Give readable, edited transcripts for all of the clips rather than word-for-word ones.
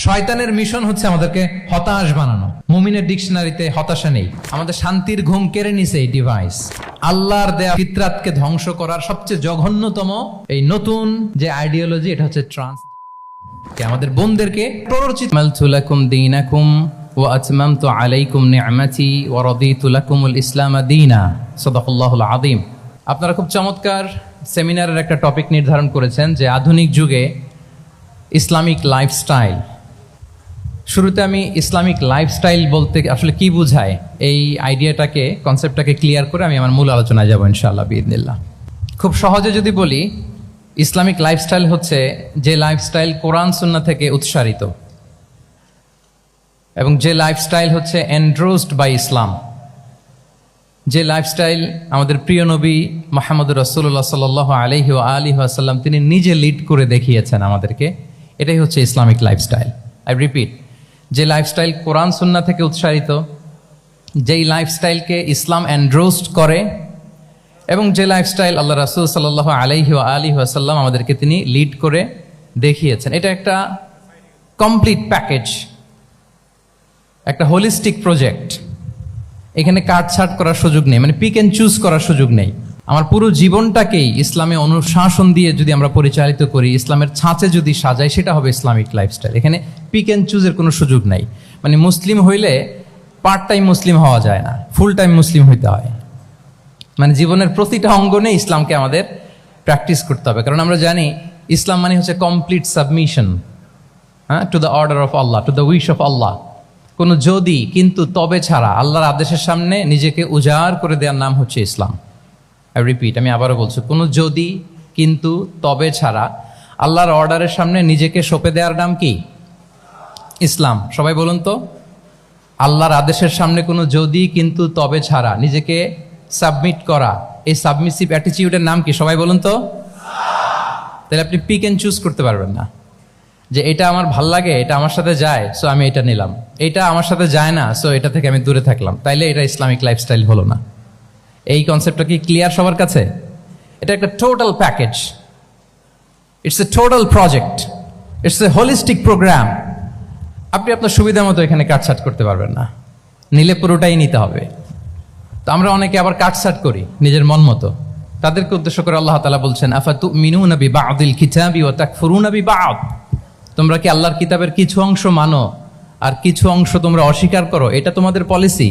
শয়তানের মিশন হচ্ছে আমাদেরকে হতাশ বানানো। মুমিনের ডিকশনারিতে হতাশা নেই। আমাদের শান্তির ঘুম কেড়ে নিছে এই ডিভাইস। আল্লাহর দেয়া ফিতরাতকে ধ্বংস করার সবচেয়ে জঘন্যতম এই নতুন যে আইডিওলজি, এটা হচ্ছে ট্রান্স। আমাদের বোনদেরকে প্ররোচিত মালতু লাকুম দীনাকুম ওয়া আতমামতু আলাইকুম নি'মাতি ওয়া রাদিতু লাকুমুল ইসলাম দীনা। সাদাকাল্লাহুল আযীম। আপনারা খুব চমৎকার সেমিনারের একটা টপিক নির্ধারণ করেছেন যে আধুনিক যুগে ইসলামিক লাইফস্টাইল। শুরুতে আমি ইসলামিক লাইফস্টাইল বলতে আসলে কি বোঝায় এই আইডিয়াটাকে, কনসেপ্টটাকে ক্লিয়ার করে আমি আমার মূল আলোচনায় যাব ইনশাআল্লাহ বিইذনিল্লাহ। খুব সহজে যদি বলি, ইসলামিক লাইফস্টাইল হচ্ছে যে লাইফস্টাইল কোরআন সুন্নাহ থেকে উৎসারিত এবং যে লাইফস্টাইল হচ্ছে এন্ডোর্সড বাই ইসলাম, যে লাইফস্টাইল আমাদের প্রিয় নবী মুহাম্মদুর রাসূলুল্লাহ সাল্লাল্লাহু আলাইহি ওয়া আলিহি ওয়াসাল্লাম তিনি নিজে লিড করে দেখিয়েছেন আমাদেরকে। এটাই হচ্ছে ইসলামিক লাইফস্টাইল। আই রিপিট, যে লাইফস্টাইল কোরআন সুন্নাহ থেকে উৎসারিত, যেই লাইফস্টাইলকে ইসলাম এন্ডোর্সড করে এবং যে লাইফস্টাইল আল্লাহ রাসূল সাল্লাল্লাহু আলাইহি ওয়া আলিহি ওয়াসাল্লাম আমাদেরকে তিনি লিড করে দেখিয়েছেন। এটা একটা কমপ্লিট প্যাকেজ, একটা হোলিস্টিক প্রজেক্ট। এখানে কাটছাট করার সুযোগ নেই, মানে পিক অ্যান্ড চুজ করার সুযোগ নেই। আমার পুরো জীবনটাকেই ইসলামে অনুশাসন দিয়ে যদি আমরা পরিচালিত করি, ইসলামের ছাঁচে যদি সাজাই, সেটা হবে ইসলামিক লাইফস্টাইল। এখানে পিক অ্যান্ড চুজের কোনো সুযোগ নাই। মানে মুসলিম হইলে পার্ট টাইম মুসলিম হওয়া যায় না, ফুল টাইম মুসলিম হইতে হয়। মানে জীবনের প্রতিটা অঙ্গনে ইসলামকে আমাদের প্র্যাকটিস করতে হবে, কারণ আমরা জানি ইসলাম মানে হচ্ছে complete submission to the order of Allah, to the wish of Allah. কোনো যদি, কিন্তু, তবে ছাড়া আল্লাহর আদেশের সামনে নিজেকে উজাড় করে দেওয়ার নাম হচ্ছে ইসলাম। আই রিপিট, আমি আবারও বলছি, কোনো যদি, কিন্তু, তবে ছাড়া আল্লাহর অর্ডারের সামনে নিজেকে সঁপে দেওয়ার নাম কি? ইসলাম। সবাই বলুন তো, আল্লাহর আদেশের সামনে কোনো যদি, কিন্তু, তবে ছাড়া নিজেকে সাবমিট করা, এই সাবমিসিভ অ্যাটিটিউডের নাম কি? সবাই বলুন তো। তাহলে আপনি পিক অ্যান্ড চুজ করতে পারবেন না যে এটা আমার ভাল লাগে, এটা আমার সাথে যায়, সো আমি এটা নিলাম, এটা আমার সাথে যায় না, সো এটা থেকে আমি দূরে থাকলাম। তাইলে এটা ইসলামিক লাইফস্টাইল হলো না। এই কনসেপ্টটা কি ক্লিয়ার সবার কাছে? এটা একটা total package, it's a total project, it's a holistic program. আপনি আপনার সুবিধা মতো এখানে কাটছাট করতে পারবেন না, নিলে পুরোটাই নিতে হবে। তো আমরা অনেকে আবার কাটছাট করি নিজের মন মতো। তাদেরকে উদ্দেশ্য করে আল্লাহ তাআলা বলছেন, আফাতুমিনুনা বিবাদিল কিতাবি ওয়া তাকফুরুনা বিবাদ। তোমরা কি আল্লাহর কিতাবের কিছু অংশ মানো আর কিছু অংশ তোমরা অস্বীকার করো? এটা তোমাদের পলিসি?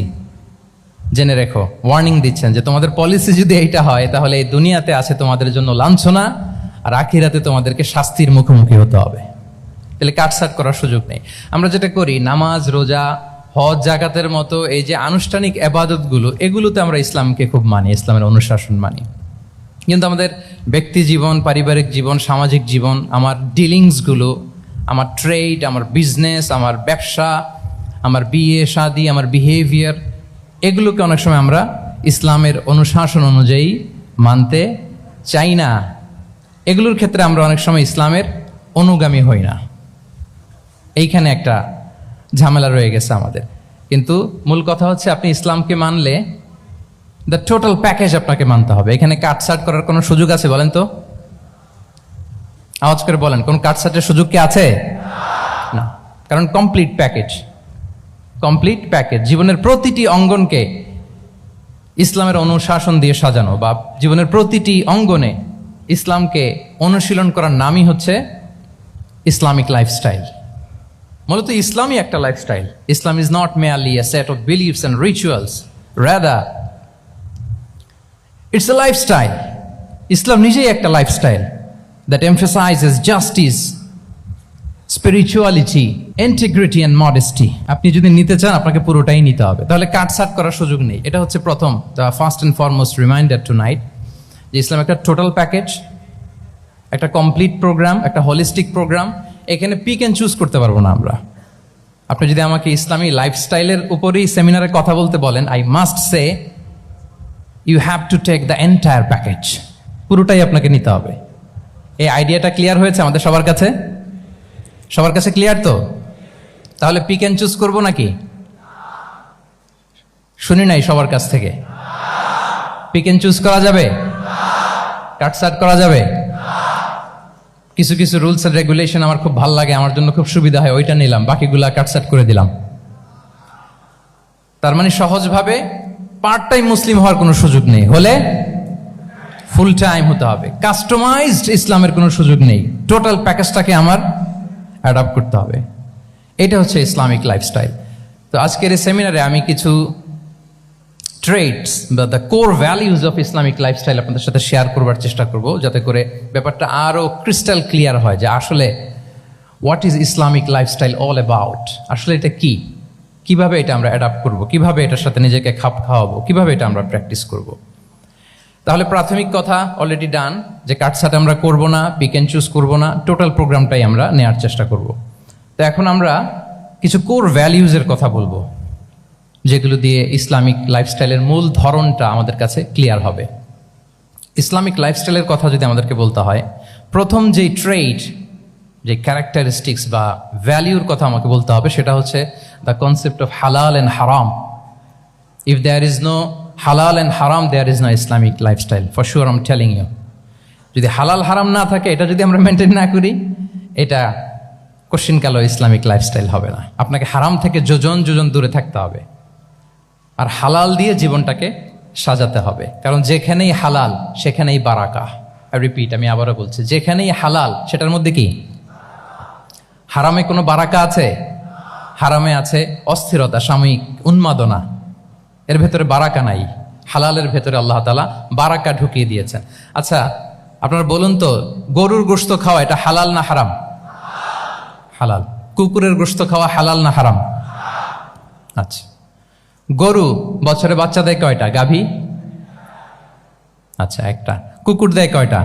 জেনে রেখো, ওয়ার্নিং দিচ্ছেন যে তোমাদের পলিসি যদি এইটা হয়, তাহলে এই দুনিয়াতে আছে তোমাদের জন্য লাঞ্ছনা, আর আখিরাতে তোমাদেরকে শাস্তির মুখোমুখি হতে হবে। তাহলে কাটছাট করার সুযোগ নেই। আমরা যেটা করি, নামাজ, রোজা, হজ, জাকাতের মতো এই যে আনুষ্ঠানিক ইবাদতগুলো, এগুলোতে আমরা ইসলামকে খুব মানি, ইসলামের অনুশাসন মানি। কিন্তু আমাদের ব্যক্তি জীবন, পারিবারিক জীবন, সামাজিক জীবন, আমার ডিলিংসগুলো, আমার ট্রেড, আমার বিজনেস, আমার ব্যবসা, আমার বিয়ে শাদী, আমার বিহেভিয়ার, এগুলোকে অনেক সময় আমরা ইসলামের অনুশাসন অনুযায়ী মানতে চাই না। এগুলোর ক্ষেত্রে আমরা অনেক সময় ইসলামের অনুগামী হই না। এইখানে একটা ঝামেলা রয়ে গেছে আমাদের। কিন্তু মূল কথা হচ্ছে, আপনি ইসলামকে মানলে দ্য টোটাল প্যাকেজ আপনাকে মানতে হবে। এখানে কাটছাট করার কোনো সুযোগ আছে বলেন তো? আওয়াজ করে বলেন, কোন কাটছাটের সুযোগ কি আছে? না, কারণ কমপ্লিট প্যাকেজ, কমপ্লিট প্যাকেজ। জীবনের প্রতিটি অঙ্গনকে ইসলামের অনুশাসন দিয়ে সাজানো, বা জীবনের প্রতিটি অঙ্গনে ইসলামকে অনুশীলন করার নামই হচ্ছে ইসলামিক লাইফস্টাইল। মূলত ইসলামই একটা lifestyle. Islam is not merely a set of beliefs and rituals, rather it's a lifestyle. ইসলাম নিজেই একটা lifestyle that emphasizes justice, spirituality, integrity and modesty. আপনি যদি নিতে চান, আপনাকে পুরোটাই নিতে হবে, তাহলে কাটছাট করার সুযোগ নেই। এটা হচ্ছে প্রথম, the first and foremost reminder tonight, যে ইসলাম একটা টোটাল প্যাকেজ, একটা কমপ্লিট প্রোগ্রাম, একটা হোলিস্টিক প্রোগ্রাম। এখানে পিক অ্যান্ড চুজ করতে পারবো না আমরা। আপনি যদি আমাকে ইসলামী লাইফস্টাইলের উপরেই সেমিনারে কথা বলতে বলেন, I must say you have to take the entire package. পুরোটাই আপনাকে নিতে হবে। এই আইডিয়াটা ক্লিয়ার হয়েছে আমাদের সবার কাছে? সবার কাছে ক্লিয়ার তো? তাহলে পিক অ্যান্ড চুজ করবো নাকি? শুনি নাই সবার কাছ থেকে। পিক অ্যান্ড চুজ করা যাবে? কাটছাট করা যাবে? কিছু কিছু রুলস এন্ড রেগুলেশন আমার খুব ভালো লাগে, আমার জন্য খুব সুবিধা হয়, ওইটা নিলাম, বাকিগুলা কাটসাট করে দিলাম। তার মানে সহজভাবে পার্ট টাইম মুসলিম হওয়ার কোনো সুযোগ নেই, হলে ফুল টাইম হতে হবে। কাস্টমাইজড ইসলামের কোনো সুযোগ নেই, টোটাল প্যাকেজটাকে আমার অ্যাডাপ্ট করতে হবে। এটা হচ্ছে ইসলামিক লাইফস্টাইল। তো আজকের এই সেমিনারে আমি কিছু ট্রেটস বা the core values of Islamic lifestyle আপনাদের সাথে শেয়ার করবার চেষ্টা করব, যাতে করে ব্যাপারটা আরও ক্রিস্টাল ক্লিয়ার হয় যে আসলে what is Islamic lifestyle all about, আসলে এটা কি, কিভাবে এটা আমরা অ্যাডাপ্ট করব, কিভাবে এটার সাথে নিজেকে খাপ খাওয়াবো, কিভাবে এটা আমরা প্র্যাকটিস করব। তাহলে প্রাথমিক কথা অলরেডি ডান, যে কাটছাট আমরা করব না, পিক অ্যান্ড চুজ করবো না, টোটাল প্রোগ্রামটাই আমরা নেওয়ার চেষ্টা করব। তো এখন আমরা কিছু কোর ভ্যালিউজের কথা বলবো, যেগুলো দিয়ে ইসলামিক লাইফস্টাইলের মূল ধরনটা আমাদের কাছে ক্লিয়ার হবে। ইসলামিক লাইফস্টাইলের কথা যদি আমাদেরকে বলতে হয়, প্রথম যেই ট্রেট, যে ক্যারেক্টারিস্টিক্স বা ভ্যালিউর কথা আমাকে বলতে হবে, সেটা হচ্ছে দ্য কনসেপ্ট অফ হালাল and haram. If there is no halal and হারাম, there is no Islamic lifestyle, for sure I am telling you. যদি হালাল হারাম না থাকে, এটা যদি আমরা মেনটেন না করি, এটা কোশ্চিনকালেও ইসলামিক লাইফস্টাইল হবে না। আপনাকে হারাম থেকে যোজন যোজন দূরে থাকতে হবে, আর হালাল দিয়ে জীবনটাকে সাজাতে হবে। কারণ যেখানেই হালাল সেখানেই বারাকা। রিপিট, আমি আবারও বলছি, যেখানেই হালাল সেটার মধ্যে কি হারামে কোনো বারাকা আছে? হারামে আছে অস্থিরতা, সাময়িক উন্মাদনা, এর ভেতরে বারাকা নাই। হালালের ভেতরে আল্লাহ তাআলা বারাকা ঢুকিয়ে দিয়েছেন। আচ্ছা আপনারা বলুন তো, গরুর গোশত খাওয়া এটা হালাল না হারাম? হালাল। কুকুরের গোশত খাওয়া হালাল না হারাম? আচ্ছা, গরু বছরে বাচ্চা দেয় কয়টা? গাভী? আচ্ছা একটা। কুকুর দেয় কয়টা?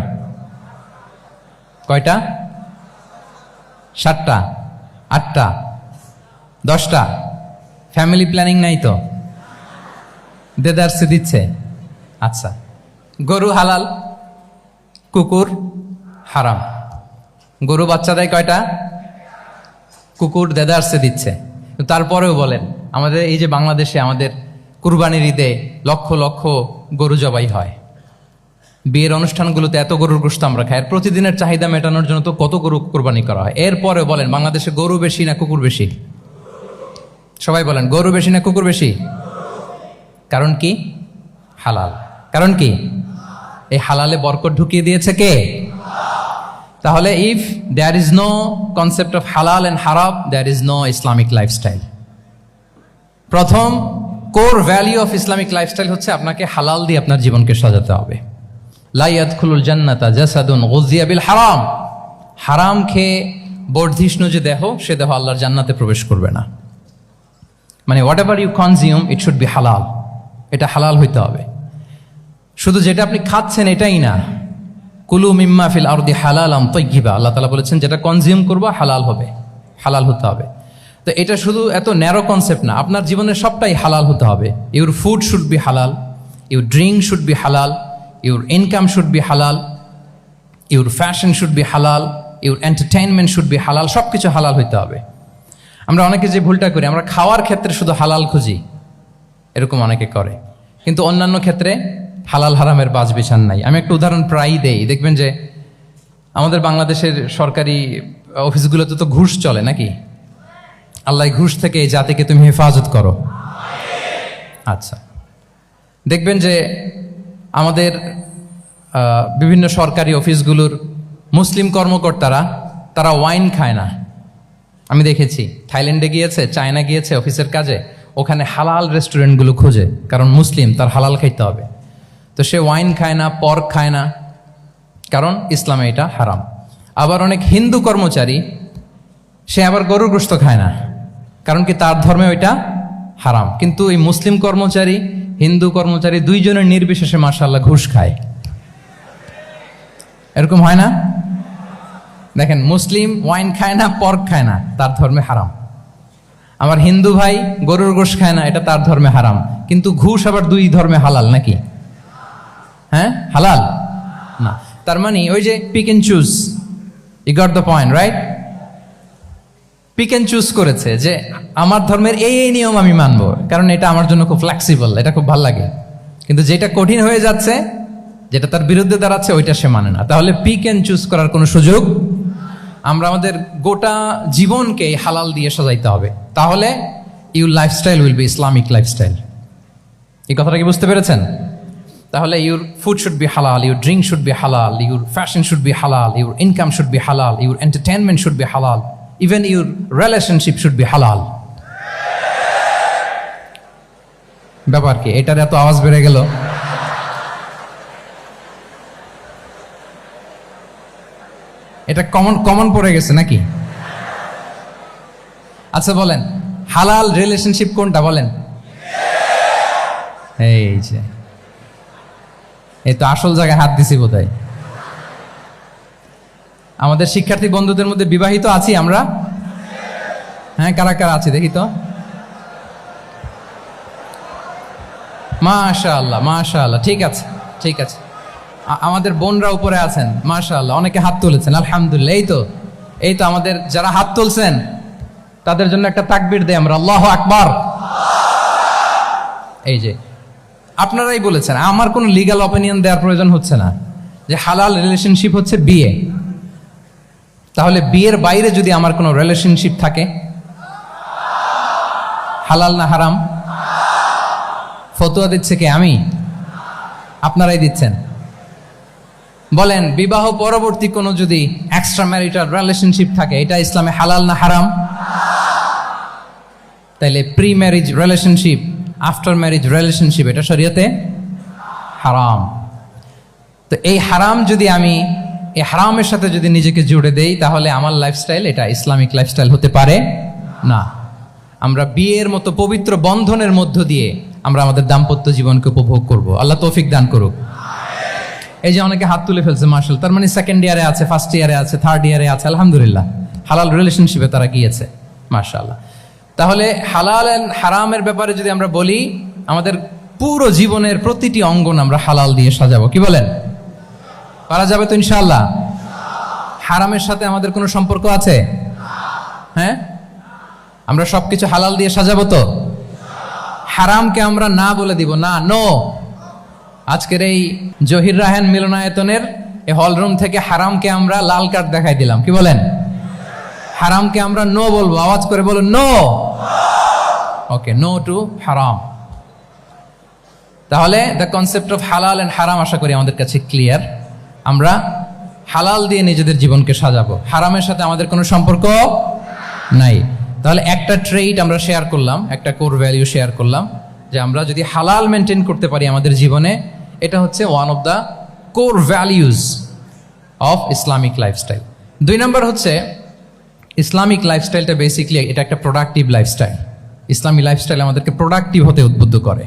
কয়টা? 7টা, 8টা, 10টা? ফ্যামিলি প্ল্যানিং নাই তো? দেদারসে দিচ্ছে। আচ্ছা, গরু হালাল, কুকুর হারাম। গরু বাচ্চা দেয় কয়টা? কুকুর দেদারসে দিচ্ছে। তারপরেও বলেন, আমাদের এই যে বাংলাদেশে আমাদের কুরবানির ঈদে লক্ষ লক্ষ গরু জবাই হয়, বিয়ের অনুষ্ঠানগুলোতে এত গরুর গোশত আমরা খাই, আর প্রতিদিনের চাহিদা মেটানোর জন্য তো কত গরু কোরবানি করা হয়। এরপরেও বলেন, বাংলাদেশে গরু বেশি না কুকুর বেশি? সবাই বলেন, গরু বেশি না কুকুর বেশি? কারণ কি? হালাল। কারণ কি? এই হালালে বরকত ঢুকিয়ে দিয়েছে কে? তাহলে if there is no concept of হালাল অ্যান্ড হারাম, there is no Islamic lifestyle. প্রথম core value of Islamic lifestyle হচ্ছে আপনাকে হালাল দিয়ে আপনার জীবনকে সাজাতে হবে। লা ইয়াদখুলুল জান্নাতা জাসাদুন গুযিয়া বিল হারাম। হারাম খেয়ে বর্ধিষ্ণু যে দেহ, সে দেহ আল্লাহর জান্নাতে প্রবেশ করবে না। মানে whatever you consume, it should be halal. এটা হালাল হইতে হবে। শুধু যেটা আপনি খাচ্ছেন এটাই না, কুলু মিম্মা ফিল আরদি হালালাম তাইয়্যিবা, আল্লাহ তাআলা বলেছেন যেটা কনজিউম করবো হালাল হবে, হালাল হতে হবে। তো এটা শুধু এত ন্যারো কনসেপ্ট না, আপনার জীবনের সবটাই হালাল হতে হবে। ইউর ফুড শুড বি হালাল, ইউর ড্রিঙ্ক শুড বি হালাল, ইউর ইনকাম শুড বি হালাল, ইউর ফ্যাশন শুড বি হালাল, ইউর এন্টারটেইনমেন্ট শুড বি হালাল। সব কিছু হালাল হইতে হবে। আমরা অনেকে যে ভুলটা করি, আমরা খাওয়ার ক্ষেত্রে শুধু হালাল খুঁজি, এরকম অনেকে করে, কিন্তু অন্যান্য ক্ষেত্রে হালাল হারামের বাজ বিছান নাই। আমি একটা উদাহরণ প্রায়ই দেই, দেখবেন যে আমাদের বাংলাদেশের সরকারি অফিসগুলোতে তো ঘুষ চলে নাকি? আল্লাহ ঘুষ থেকে এই জাতিকে তুমি হেফাজত করো। আচ্ছা, দেখবেন যে আমাদের বিভিন্ন সরকারি অফিসগুলোর মুসলিম কর্মকর্তারা, তারা ওয়াইন খায় না। আমি দেখেছি, থাইল্যান্ডে গিয়েছে, চায়না গিয়েছে অফিসের কাজে, ওখানে হালাল রেস্টুরেন্টগুলো খোঁজে, কারণ মুসলিম, তার হালাল খাইতে হবে। তো সে ওয়াইন খায় না, পর্ক খায় না, কারণ ইসলামে এটা হারাম। আবার অনেক হিন্দু কর্মচারী, সে আবার গরুর গোশত খায় না, কারণ কি তার ধর্মে ওইটা হারাম। কিন্তু এই মুসলিম কর্মচারী, হিন্দু কর্মচারী দুইজনের নির্বিশেষে মাশাআল্লাহ ঘুষ খায়। এরকম হয় না? দেখেন, মুসলিম ওয়াইন খায় না, পর্ক খায় না, তার ধর্মে হারাম। আমার হিন্দু ভাই গরুর গোশ খায় না, এটা তার ধর্মে হারাম। কিন্তু ঘুষ আবার দুই ধর্মে হালাল নাকি? হ্যাঁ, হালাল না। তার মানে ওই যে pick and choose, you got the point, right? Pick and choose করেছে যে আমার ধর্মের এই এই নিয়ম আমি মানবো, কারণ এটা আমার জন্য খুব ফ্লেক্সিবল, এটা খুব ভালো লাগে। কিন্তু যেটা কঠিন হয়ে যাচ্ছে, যেটা তার বিরুদ্ধে দাঁড়াচ্ছে, ওইটা সে মানে না। তাহলে পিক এন্ড চুজ করার কোনো সুযোগ আমরা আমাদের গোটা জীবনকে হালাল দিয়ে সাজাইতে হবে, তাহলে your lifestyle will be Islamic lifestyle. এই কথাটা কি বুঝতে পেরেছেন? তাহলে ইউর ফুড শুড বি হালাল, ইউর ড্রিঙ্ক শুড বি হালাল, ইউর ফ্যাশন শুড বি হালাল, ইউর ইনকাম শুড বি হালাল, ইউর এন্টারটেনমেন্ট শুড বি হালাল, even your relationship should be হালাল। ব্যাপার কি? এটার এত আওয়াজ বেড়ে গেল। এটা কমন পড়ে গেছে নাকি? আচ্ছা বলেন, হালাল রিলেশনশিপ কোনটা বলেন? এই যে, এই তো আসল জায়গায় হাত দিছি বোধহয়। আমাদের শিক্ষার্থী বন্ধুদের মধ্যে বিবাহিত আছি আমরা? হ্যাঁ, কারা কারা আছি দেখি তো। মাশাআল্লাহ, মাশাআল্লাহ, ঠিক আছে, ঠিক আছে। আমাদের বোনরা উপরে আছেন, মাশাআল্লাহ, অনেকে হাত তুলেছেন, আলহামদুলিল্লাহ। এই তো আমাদের যারা হাত তুলছেন তাদের জন্য একটা তাকবীর দেই আমরা, আল্লাহু আকবার। এই যে আপনারাই বলেছেন, আমার কোনো লিগ্যাল অপিনিয়ন দেওয়ার প্রয়োজন হচ্ছে না, যে হালাল রিলেশনশিপ হচ্ছে বিয়ে। তাহলে বিয়ের বাইরে যদি আমার কোনো রিলেশনশিপ থাকে, হালাল না হারাম? ফতোয়া দিচ্ছে কে? আমি? আপনারাই দিচ্ছেন। বলেন, বিবাহ পরবর্তী কোনো যদি এক্সট্রা ম্যারিটাল রিলেশনশিপ থাকে, এটা ইসলামে হালাল না হারাম? তাইলে pre marriage relationship, after marriage relationship, এটা শরীয়তে হারাম। তো এই হারাম যদি আমি এই হারামের সাথে যদি নিজেকে জুড়ে দেই, তাহলে আমার লাইফস্টাইল এটা ইসলামিক লাইফস্টাইল হতে পারে না। আমরা বিয়ের মতো পবিত্র বন্ধনের মধ্য দিয়ে আমরা আমাদের দাম্পত্য জীবনকে উপভোগ করব। আল্লাহ তৌফিক দান করুক। এই যে অনেকে হাত তুলে ফেলছে, মাশাআল্লাহ, তার মানে সেকেন্ড ইয়ারে আছে, ফার্স্ট ইয়ারে আছে, থার্ড ইয়ারে আছে, আলহামদুলিল্লাহ, হালাল রিলেশনশিপে তারা গিয়েছে, মাশাআল্লাহ। তাহলে হালাল এন্ড হারামের ব্যাপারে যদি আমরা বলি, আমাদের পুরো জীবনের প্রতিটি অঙ্গন আমরা হালাল দিয়ে সাজাবো। কি বলেন? পারা যাবে তো ইনশাআল্লাহ? হারামের সাথে আমাদের কোনো সম্পর্ক আছে? হ্যাঁ, আমরা সবকিছু হালাল দিয়ে সাজাবো তো? হারামকে আমরা না বলে দিব না, নো। আজকের এই জহির রায়হান মিলনায়তনের এই হলরুম থেকে হারামকে আমরা লাল কার্ড দেখাই দিলাম। কি বলেন? হারামকে আমরা নো বলবো, আওয়াজ করে বলুন নো। ওকে, নো টু হারাম। তাহলে দ্য কনসেপ্ট অফ হালাল এন্ড হারাম আশা করি আমাদের কাছে ক্লিয়ার। আমরা হালাল দিয়ে নিজেদের জীবনকে সাজাবো, হারামের সাথে আমাদের কোনো সম্পর্ক নাই। তাহলে একটা ট্রেট আমরা শেয়ার করলাম, একটা কোর ভ্যালু শেয়ার করলাম, যে আমরা যদি হালাল মেনটেন করতে পারি আমাদের জীবনে, এটা হচ্ছে one of the core values of Islamic lifestyle. 2 নম্বর হচ্ছে, ইসলামিক লাইফস্টাইলটা বেসিকলি এটা একটা প্রোডাক্টিভ লাইফস্টাইল। ইসলামী লাইফস্টাইল আমাদেরকে প্রোডাক্টিভ হতে উদ্বুদ্ধ করে।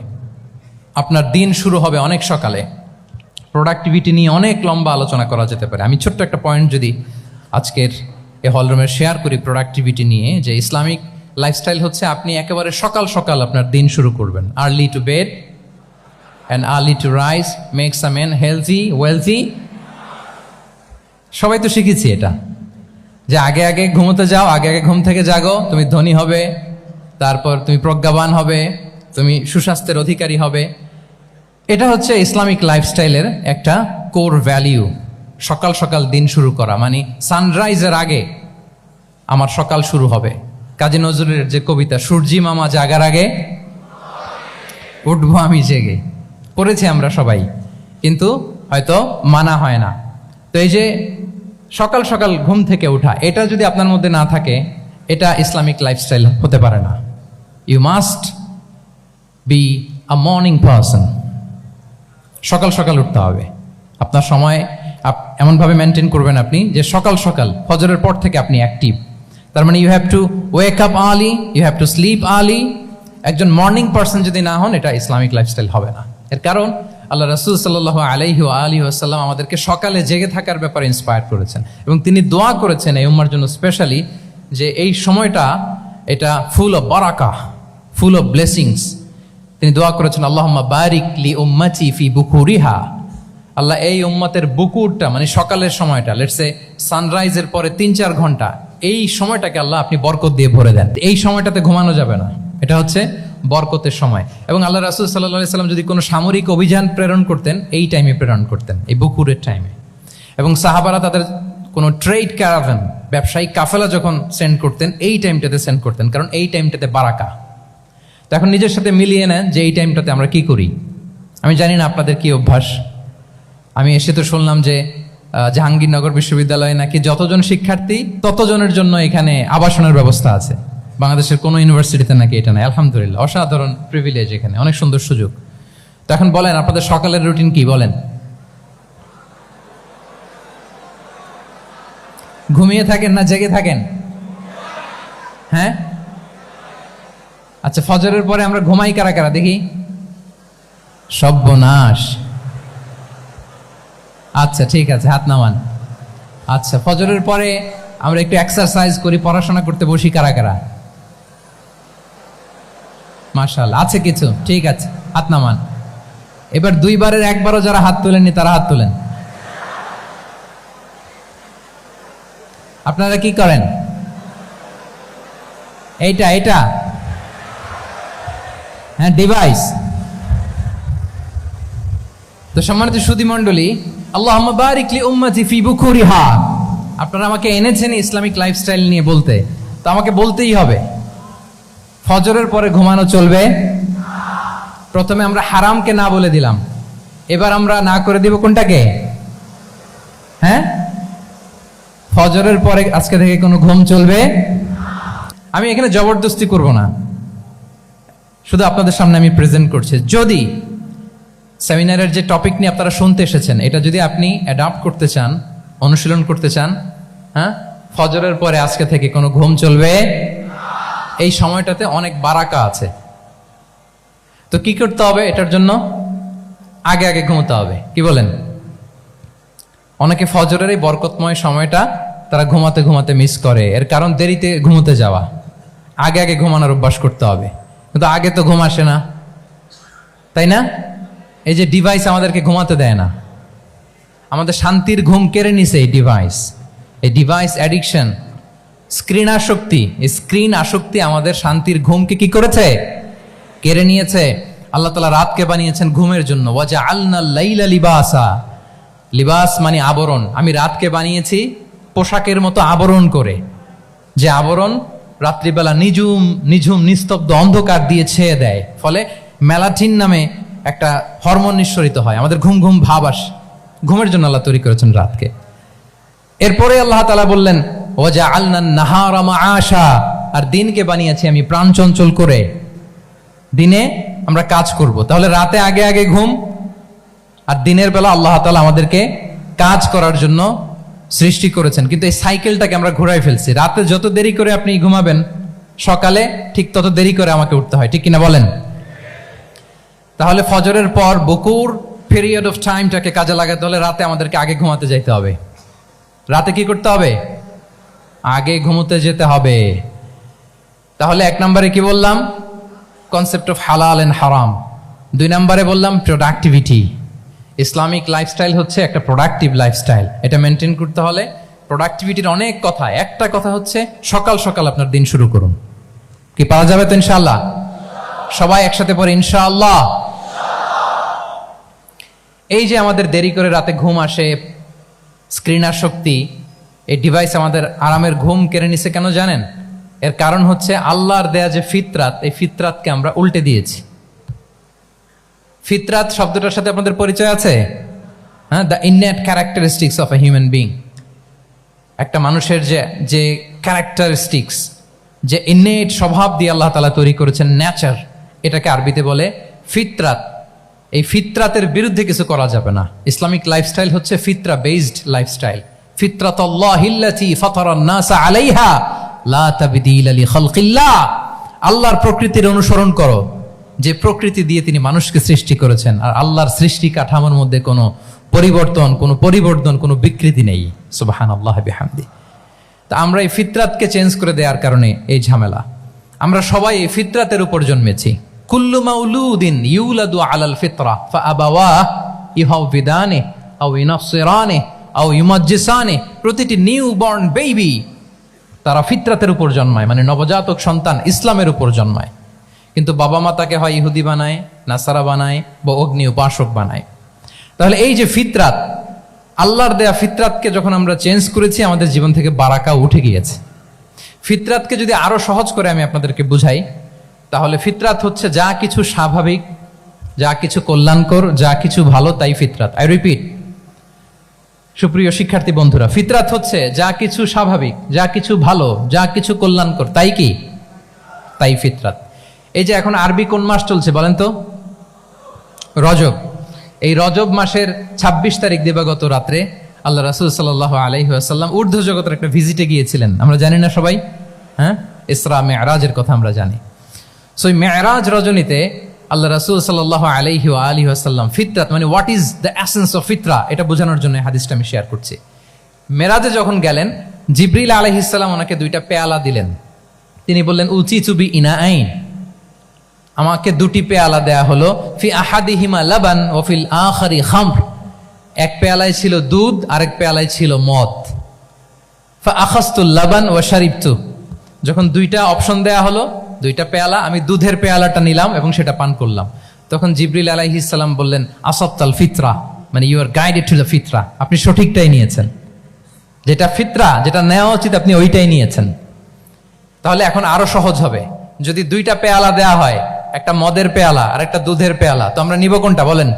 আপনার দিন শুরু হবে অনেক সকালে, প্রোডাক্টিভিটি নিয়ে অনেক লম্বা আলোচনা করা যেতে পারে। আমি ছোট্ট একটা পয়েন্ট যদি আজকের এই হলরুমে শেয়ার করি প্রোডাক্টিভিটি নিয়ে, যে ইসলামিক লাইফস্টাইল হচ্ছে আপনি একেবারে সকাল সকাল আপনার দিন শুরু করবেন। Early to bed and early to rise makes a man healthy wealthy. সবাই তো শিখেছি এটা, যে আগে আগে ঘুমোতে যাও, আগে আগে ঘুম থেকে জাগো, তুমি ধনী হবে, তারপর তুমি প্রজ্ঞাবান হবে, তুমি সুস্বাস্থ্যের অধিকারী হবে। এটা হচ্ছে ইসলামিক লাইফস্টাইলের একটা কোর ভ্যালিউ। সকাল সকাল দিন শুরু করা, মানে সানরাইজের আগে আমার সকাল শুরু হবে। কাজী নজরুলের যে কবিতা, সূর্যি মামা জাগার আগে উঠবো আমি জেগে, পড়েছি আমরা সবাই, কিন্তু হয়তো মানা হয় না। তো এই যে সকাল সকাল ঘুম থেকে ওঠা, এটা যদি আপনার মধ্যে না থাকে, এটা ইসলামিক লাইফস্টাইল হতে পারে না। You must be a morning person. সকাল সকাল উঠতে হবে। আপনার সময় এমনভাবে মেনটেন করবেন আপনি, যে সকাল সকাল ফজরের পর থেকে আপনি অ্যাক্টিভ। তার মানে you have to wake up early, you have to sleep early. একজন মর্নিং পারসন যদি না হন, এটা ইসলামিক লাইফস্টাইল হবে না। এর কারণ আল্লাহ রাসূল সাল্লাল্লাহু আলাইহি ওয়া আলিহি ওয়াসাল্লাম আমাদেরকে সকালে জেগে থাকার ব্যাপারে ইন্সপায়ার করেছেন, এবং তিনি দোয়া করেছেন এই উম্মার জন্য স্পেশালি, যে এই সময়টা এটা full of baraka, full of blessings. তিনি দোয়া করেছেন, আল্লাহুম্মা বারিক লি উম্মতি ফি বুকুরিহা। আল্লাহ এই উম্মতের বুকুরটা, মানে সকালের সময়টা, লেটস সে সানরাইজের পরে 3-4 ঘন্টা, এই সময়টাকে আল্লাহ আপনি বরকত দিয়ে ভরে দেন। এই সময়টাতে ঘুমানো যাবে না, এটা হচ্ছে বরকতের সময়। এবং আল্লাহ রাসূল সাল্লাল্লাহু আলাইহি সাল্লাম যদি কোনো সামরিক অভিযান প্রেরণ করতেন, এই টাইমে প্রেরণ করতেন, এই বুকুরের টাইমে। এবং সাহাবারা তাদের কোনো ট্রেড ক্যারাভেন, ব্যবসায়িক কাফেলা যখন সেন্ড করতেন, এই টাইমটাতে সেন্ড করতেন, কারণ এই টাইমটাতে বারাকা। তো এখন নিজের সাথে মিলিয়ে নেন যে এই টাইমটাতে আমরা কি করি। আমি জানি না আপনাদের কি অভ্যাস। আমি এসে তো শুনলাম যে জাহাঙ্গীরনগর বিশ্ববিদ্যালয়ে নাকি যতজন শিক্ষার্থী ততজনের জন্য এখানে আবাসনের ব্যবস্থা আছে। বাংলাদেশের কোনো ইউনিভার্সিটিতে নাকি এটা নাই। আলহামদুলিল্লাহ, অসাধারণ প্রিভিলেজ, এখানে অনেক সুন্দর সুযোগ। তো এখন বলেন আপনাদের সকালের রুটিন কি? বলেন, ঘুমিয়ে থাকেন না জেগে থাকেন? হ্যাঁ, আচ্ছা, ফজরের পরে আমরা ঘুমাই কারা কারা দেখি? সর্বনাশ। আচ্ছা ঠিক আছে, হাত নামান। আচ্ছা, ফজরের পরে আমরা একটু এক্সারসাইজ করি, পড়াশোনা করতে বসি কারা কারা? মাশাআল্লাহ, আছে কিছু, ঠিক আছে, হাত নামান। এবার দুইবারের একবারও যারা হাত তোলেননি তারা হাত তোলেন। আপনারা কি করেন? এইটা হ্যাঁ, ডিভাইস। তো সম্মানিত সুধী মণ্ডলী, আল্লাহুম্মা বারিক লি উম্মতি ফি বুকুরিহা। আপনারা আমাকে এনেছেন ইসলামিক লাইফস্টাইল নিয়ে বলতে, তো আমাকে বলতেই হবে ফজরের পরে ঘুমানো চলবে। প্রথমে আমরা হারামকে না বলে দিলাম, এবার আমরা না করে দিব কোনটাকে? হ্যাঁ, ফজরের পরে আজকে থেকে কোনো ঘুম চলবে। আমি এখানে জবরদস্তি করব না, শুধু আপনাদের সামনে আমি প্রেজেন্ট করছি। যদি সেমিনারের যে টপিক নিয়ে আপনারা শুনতে এসেছেন, এটা যদি আপনি অ্যাডাপ্ট করতে চান, অনুশীলন করতে চান, হ্যাঁ, ফজরের পরে আজকে থেকে কোনো ঘুম চলবে। এই সময়টাতে অনেক বারাকা আছে। তো কি করতে হবে? এটার জন্য আগে আগে ঘুমোতে হবে। কি বলেন? অনেকে ফজরের এই বরকতময় সময়টা তারা ঘুমাতে ঘুমাতে মিস করে। এর কারণ দেরিতে ঘুমোতে যাওয়া। আগে আগে ঘুমানোর অভ্যাস করতে হবে। কিন্তু আগে তো ঘুম আসে না, তাই না? এই যে ডিভাইস আমাদেরকে ঘুমাতে দেয় না, আমাদের শান্তির ঘুম কেড়ে নিছে এই ডিভাইস। এই ডিভাইস অ্যাডিকশন, স্ক্রিন আসক্তি, এই স্ক্রিন আসক্তি আমাদের শান্তির ঘুমকে কি করেছে? কেড়ে নিয়েছে। আল্লাহ তাআলা রাতকে বানিয়েছেন ঘুমের জন্য। ওয়াজআলনা লাইলা লিবাসা। লিবাস মানে আবরণ। আমি রাতকে বানিয়েছি পোশাকের মতো আবরণ করে, যে আবরণ রাত্রিবেলা নিঝুম নিঝুম নিস্তব্ধ অন্ধকার দিয়ে ছেয়ে দেয়। ফলে মেলাটিন নামে একটা হরমোন নিঃসরিত হয়, আমাদের ঘুম ঘুম ভাব আসে। ঘুমের জন্য আল্লাহ তৈরি করেছেন রাতকে। এরপরে আল্লাহ তাআলা বললেন ওয়াজআলনা নাহারা মাআশা, আর দিনকে বানিয়েছি আমি প্রাণ চঞ্চল করে। দিনে আমরা কাজ করব, তাহলে রাতে আগে আগে ঘুম, আর দিনের বেলা আল্লাহ তাআলা আমাদেরকে কাজ করার জন্য সৃষ্টি করেছেন। কিন্তু এই সাইকেলটাকে আমরা ঘুরাই ফেলছি। রাতে যত দেরি করে আপনি ঘুমাবেন, সকালে ঠিক তত দেরি করে আমাকে উঠতে হয়, ঠিক কিনা বলেন? তাহলে ফজরের পর বকুর পিরিয়ড অফ টাইমটাকে কাজে লাগাতে হলে রাতে আমাদেরকে আগে ঘুমাতে যেতে হবে। রাতে কি করতে হবে? আগে ঘুমোতে যেতে হবে। তাহলে এক নম্বরে কি বললাম? কনসেপ্ট অফ হালাল এন্ড হারাম। 2 নম্বরে বললাম প্রোডাক্টিভিটি। ইসলামিক লাইফস্টাইল হচ্ছে একটা প্রোডাক্টিভ লাইফস্টাইল। এটা মেনটেন করতে হলে প্রোডাক্টিভিটির অনেক কথা। একটা কথা হচ্ছে সকাল সকাল আপনার দিন শুরু করুন। কি পাওয়া যাবে তো ইনশাআল্লাহ? সবাই একসাথে পড়ে ইনশাআল্লাহ। এই যে আমাদের দেরি করে রাতে ঘুম আসে, স্ক্রিন আসক্তি, এই ডিভাইস আমাদের আরামের ঘুম কেড়ে নিছে কেন জানেন? এর কারণ হচ্ছে আল্লাহর দেয়া যে ফিতরাত, এই ফিতরাতকে আমরা উল্টে দিয়েছি। ফিতরাত শব্দটার সাথে আপনাদের পরিচয় আছে? হ্যাঁ, the innate characteristics of a human being. একটা মানুষের যে ক্যারেক্টারিস্টিক্স, যে ইননেট স্বভাব দিয়ে আল্লাহ তাআলা তৈরি করেছেন, নেচার, এটাকে আরবিতে বলে ফিতরাত। এই ফিতরাতের বিরুদ্ধে কিছু করা যাবে না। ইসলামিক লাইফস্টাইল হচ্ছে ফিতরা বেসড লাইফস্টাইল। ফিতরাতাল্লাহিল্লাতী ফাতারান নাস আলাইহা লা তাবদীলা লিখালকিল্লাহ। আল্লাহর প্রকৃতির অনুসরণ করো, যে প্রকৃতি দিয়ে তিনি মানুষকে সৃষ্টি করেছেন। আর আল্লাহর সৃষ্টি কাঠামোর মধ্যে কোনো পরিবর্তন, কোনো বিকৃতি নেই। সুবহানাল্লাহ বিহামদি। তা আমরা এই ফিতরাতকে চেঞ্জ করে দেওয়ার কারণে এই ঝামেলা। আমরা সবাই এই ফিতরাতের উপর জন্মেছি। কুল্লু মাউলুদিন ইউলাদু আলাল ফিতরা ফাআবাওয়াহু ইউহাউবিদানি আও ইউনাসসিরানি আও ইউমাজ্জিসানি। প্রতিটি নিউ বর্ন বেবি তারা ফিতরাতের উপর জন্মায়, মানে নবজাতক সন্তান ইসলামের উপর জন্মায়। কিন্তু বাবা মা তাকে হয় ইহুদি বানায়, নাসারা বানায় বা অগ্নি উপাসক বানায়। তাহলে এই যে ফিতরাত, আল্লাহর দেয়া ফিতরাতকে যখন আমরা চেঞ্জ করেছি, আমাদের জীবন থেকে বারাকা উঠে গিয়েছে। ফিতরাতকে যদি আরো সহজ করে আমি আপনাদেরকে বুঝাই, তাহলে ফিতরাত হচ্ছে যা কিছু স্বাভাবিক, যা কিছু কল্যাণকর, যা কিছু ভালো, তাই ফিতরাত। আই রিপিট, সুপ্রিয় শিক্ষার্থী বন্ধুরা, ফিতরাত হচ্ছে যা কিছু স্বাভাবিক, যা কিছু ভালো, যা কিছু কল্যাণকর, তাই কি? তাই ফিতরাত। এই যে এখন আরবি কোন মাস চলছে বলেন তো? রজব। এই রজব মাসের ২৬ তারিখ দিবাগত রাত্রে আল্লাহ রাসূল সাল্লাল্লাহু আলাইহি ওয়াসাল্লাম ঊর্ধ্ব জগতের একটা ভিজিটে গিয়েছিলেন। আমরা জানি না সবাই? হ্যাঁ, ইসরা মেরাজের কথা আমরা জানি। সো এই মেরাজ রজনীতে আল্লাহ রাসূল সাল্লাল্লাহু আলাইহি ওয়া আলিহি ওয়াসাল্লাম ফিতরাত মানে what is the essence of ফিতরা, এটা বোঝানোর জন্য হাদিসটা আমি শেয়ার করছি। মেরাজে যখন গেলেন, জিবরিল আলাইহিস সালাম ওনাকে 2টা পেয়ালা দিলেন। তিনি বললেন, উচিতু বি ইনাআইন, আমাকে 2টি পেয়ালা দেয়া হলো। ফি আহাদিহিমা লাবান ওয়া ফিল আখারি খামর, এক পেয়ালায় ছিল দুধ, আরেক পেয়ালায় ছিল মদ। ফা আখাযতুল লাবান ওয়া শারিবতু, যখন 2টা অপশন দেয়া হলো, 2টা পেয়ালা, আমি দুধের পেয়ালাটা নিলাম এবং সেটা পান করলাম। তখন জিবরিল আলাইহিস সালাম বললেন, আসাবতাল ফিতরা, মানে you are guided to the fitra, আপনি সঠিকটাই নিয়েছেন, যেটা ফিতরা, যেটা নেওয়া উচিত আপনি ওইটাই নিয়েছেন। তাহলে এখন আরো সহজ হবে, যদি 2টা পেয়ালা দেয়া হয়, একটা মদের পেয়ালা আর একটা দুধের পেয়ালা, তো আমরা নিব কোনটা বলেন?